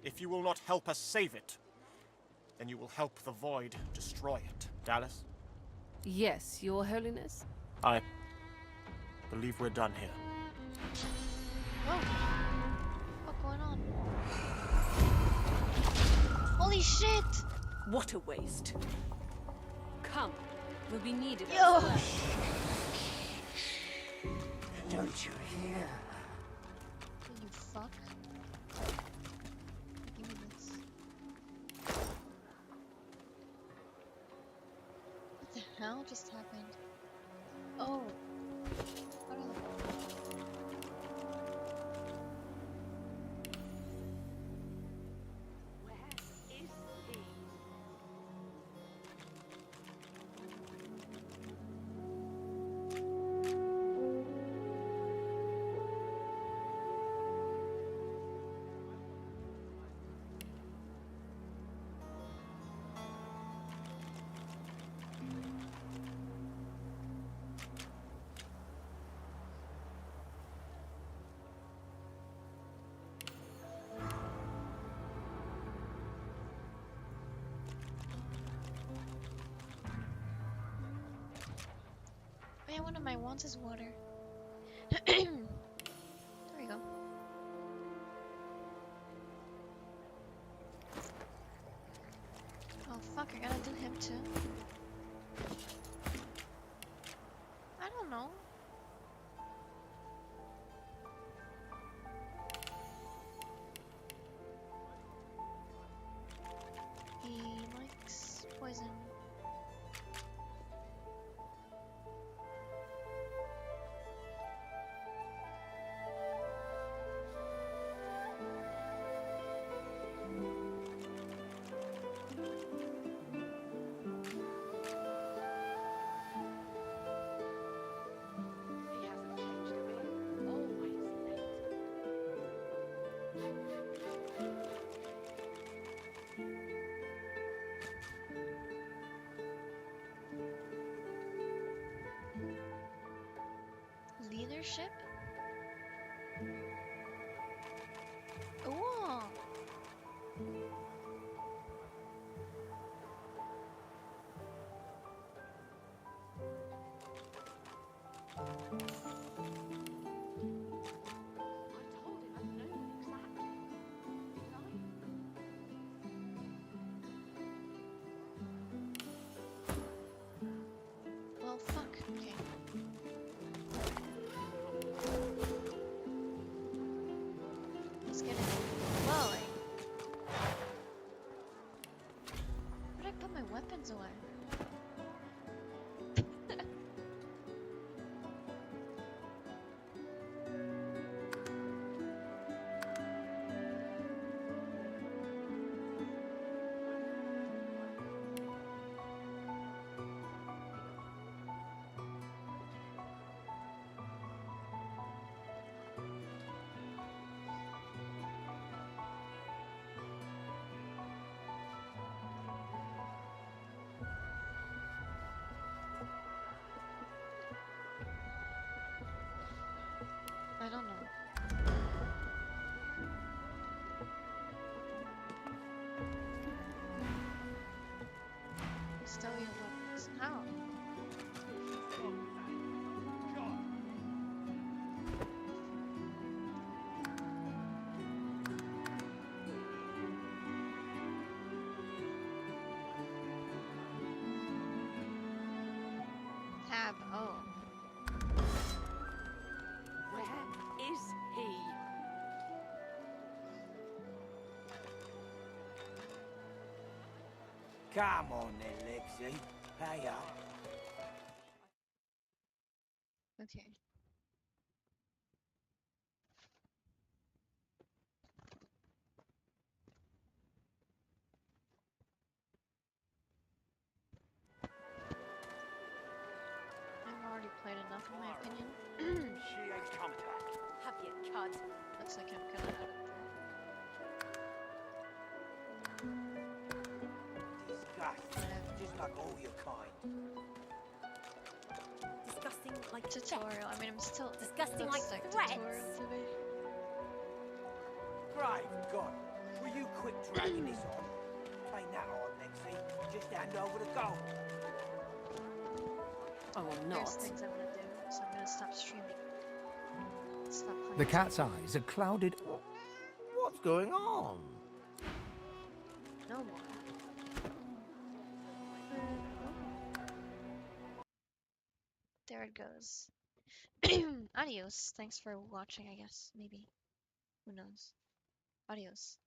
[SPEAKER 20] If you will not help us save it, then you will help the Void destroy it. Dallas?
[SPEAKER 19] Yes, Your Holiness?
[SPEAKER 20] I believe we're done here.
[SPEAKER 1] Whoa. What's going on? Holy shit!
[SPEAKER 3] What a waste. Come, we'll be needed
[SPEAKER 1] Yo!
[SPEAKER 3] elsewhere.
[SPEAKER 16] Don't you hear?
[SPEAKER 1] You fuck. Give me this. What the hell just happened? Oh. What are the... Man, one of my wants is water. There we go. Oh fuck, I gotta do him too. I don't know. He likes poison. Leadership? Ooh. Well, fuck. Okay. Let's get it. Whoa, where'd I put my weapons away? I don't know. Stow your weapons. How? Tab. Oh.
[SPEAKER 3] Where is he?
[SPEAKER 12] Come on then, Lexi. Hurry up.
[SPEAKER 1] Okay.
[SPEAKER 12] cut all your kind.
[SPEAKER 7] Disgusting like
[SPEAKER 1] tutorial. I mean, I'm still
[SPEAKER 7] disgusting
[SPEAKER 1] looks
[SPEAKER 7] like
[SPEAKER 1] tutorial
[SPEAKER 7] threats.
[SPEAKER 1] to me.
[SPEAKER 12] Brave God, will you quit dragging this on? Ain't that hard, Lexi? Just hand over the gold.
[SPEAKER 17] Oh, I'm
[SPEAKER 1] There's
[SPEAKER 17] not.
[SPEAKER 1] things I want to do, so I'm gonna stop streaming. Stop playing.
[SPEAKER 2] The cat's eyes are clouded.
[SPEAKER 12] What's going on?
[SPEAKER 1] No more. There it goes. Adios. Thanks for watching, I guess. Maybe. Who knows? Adios.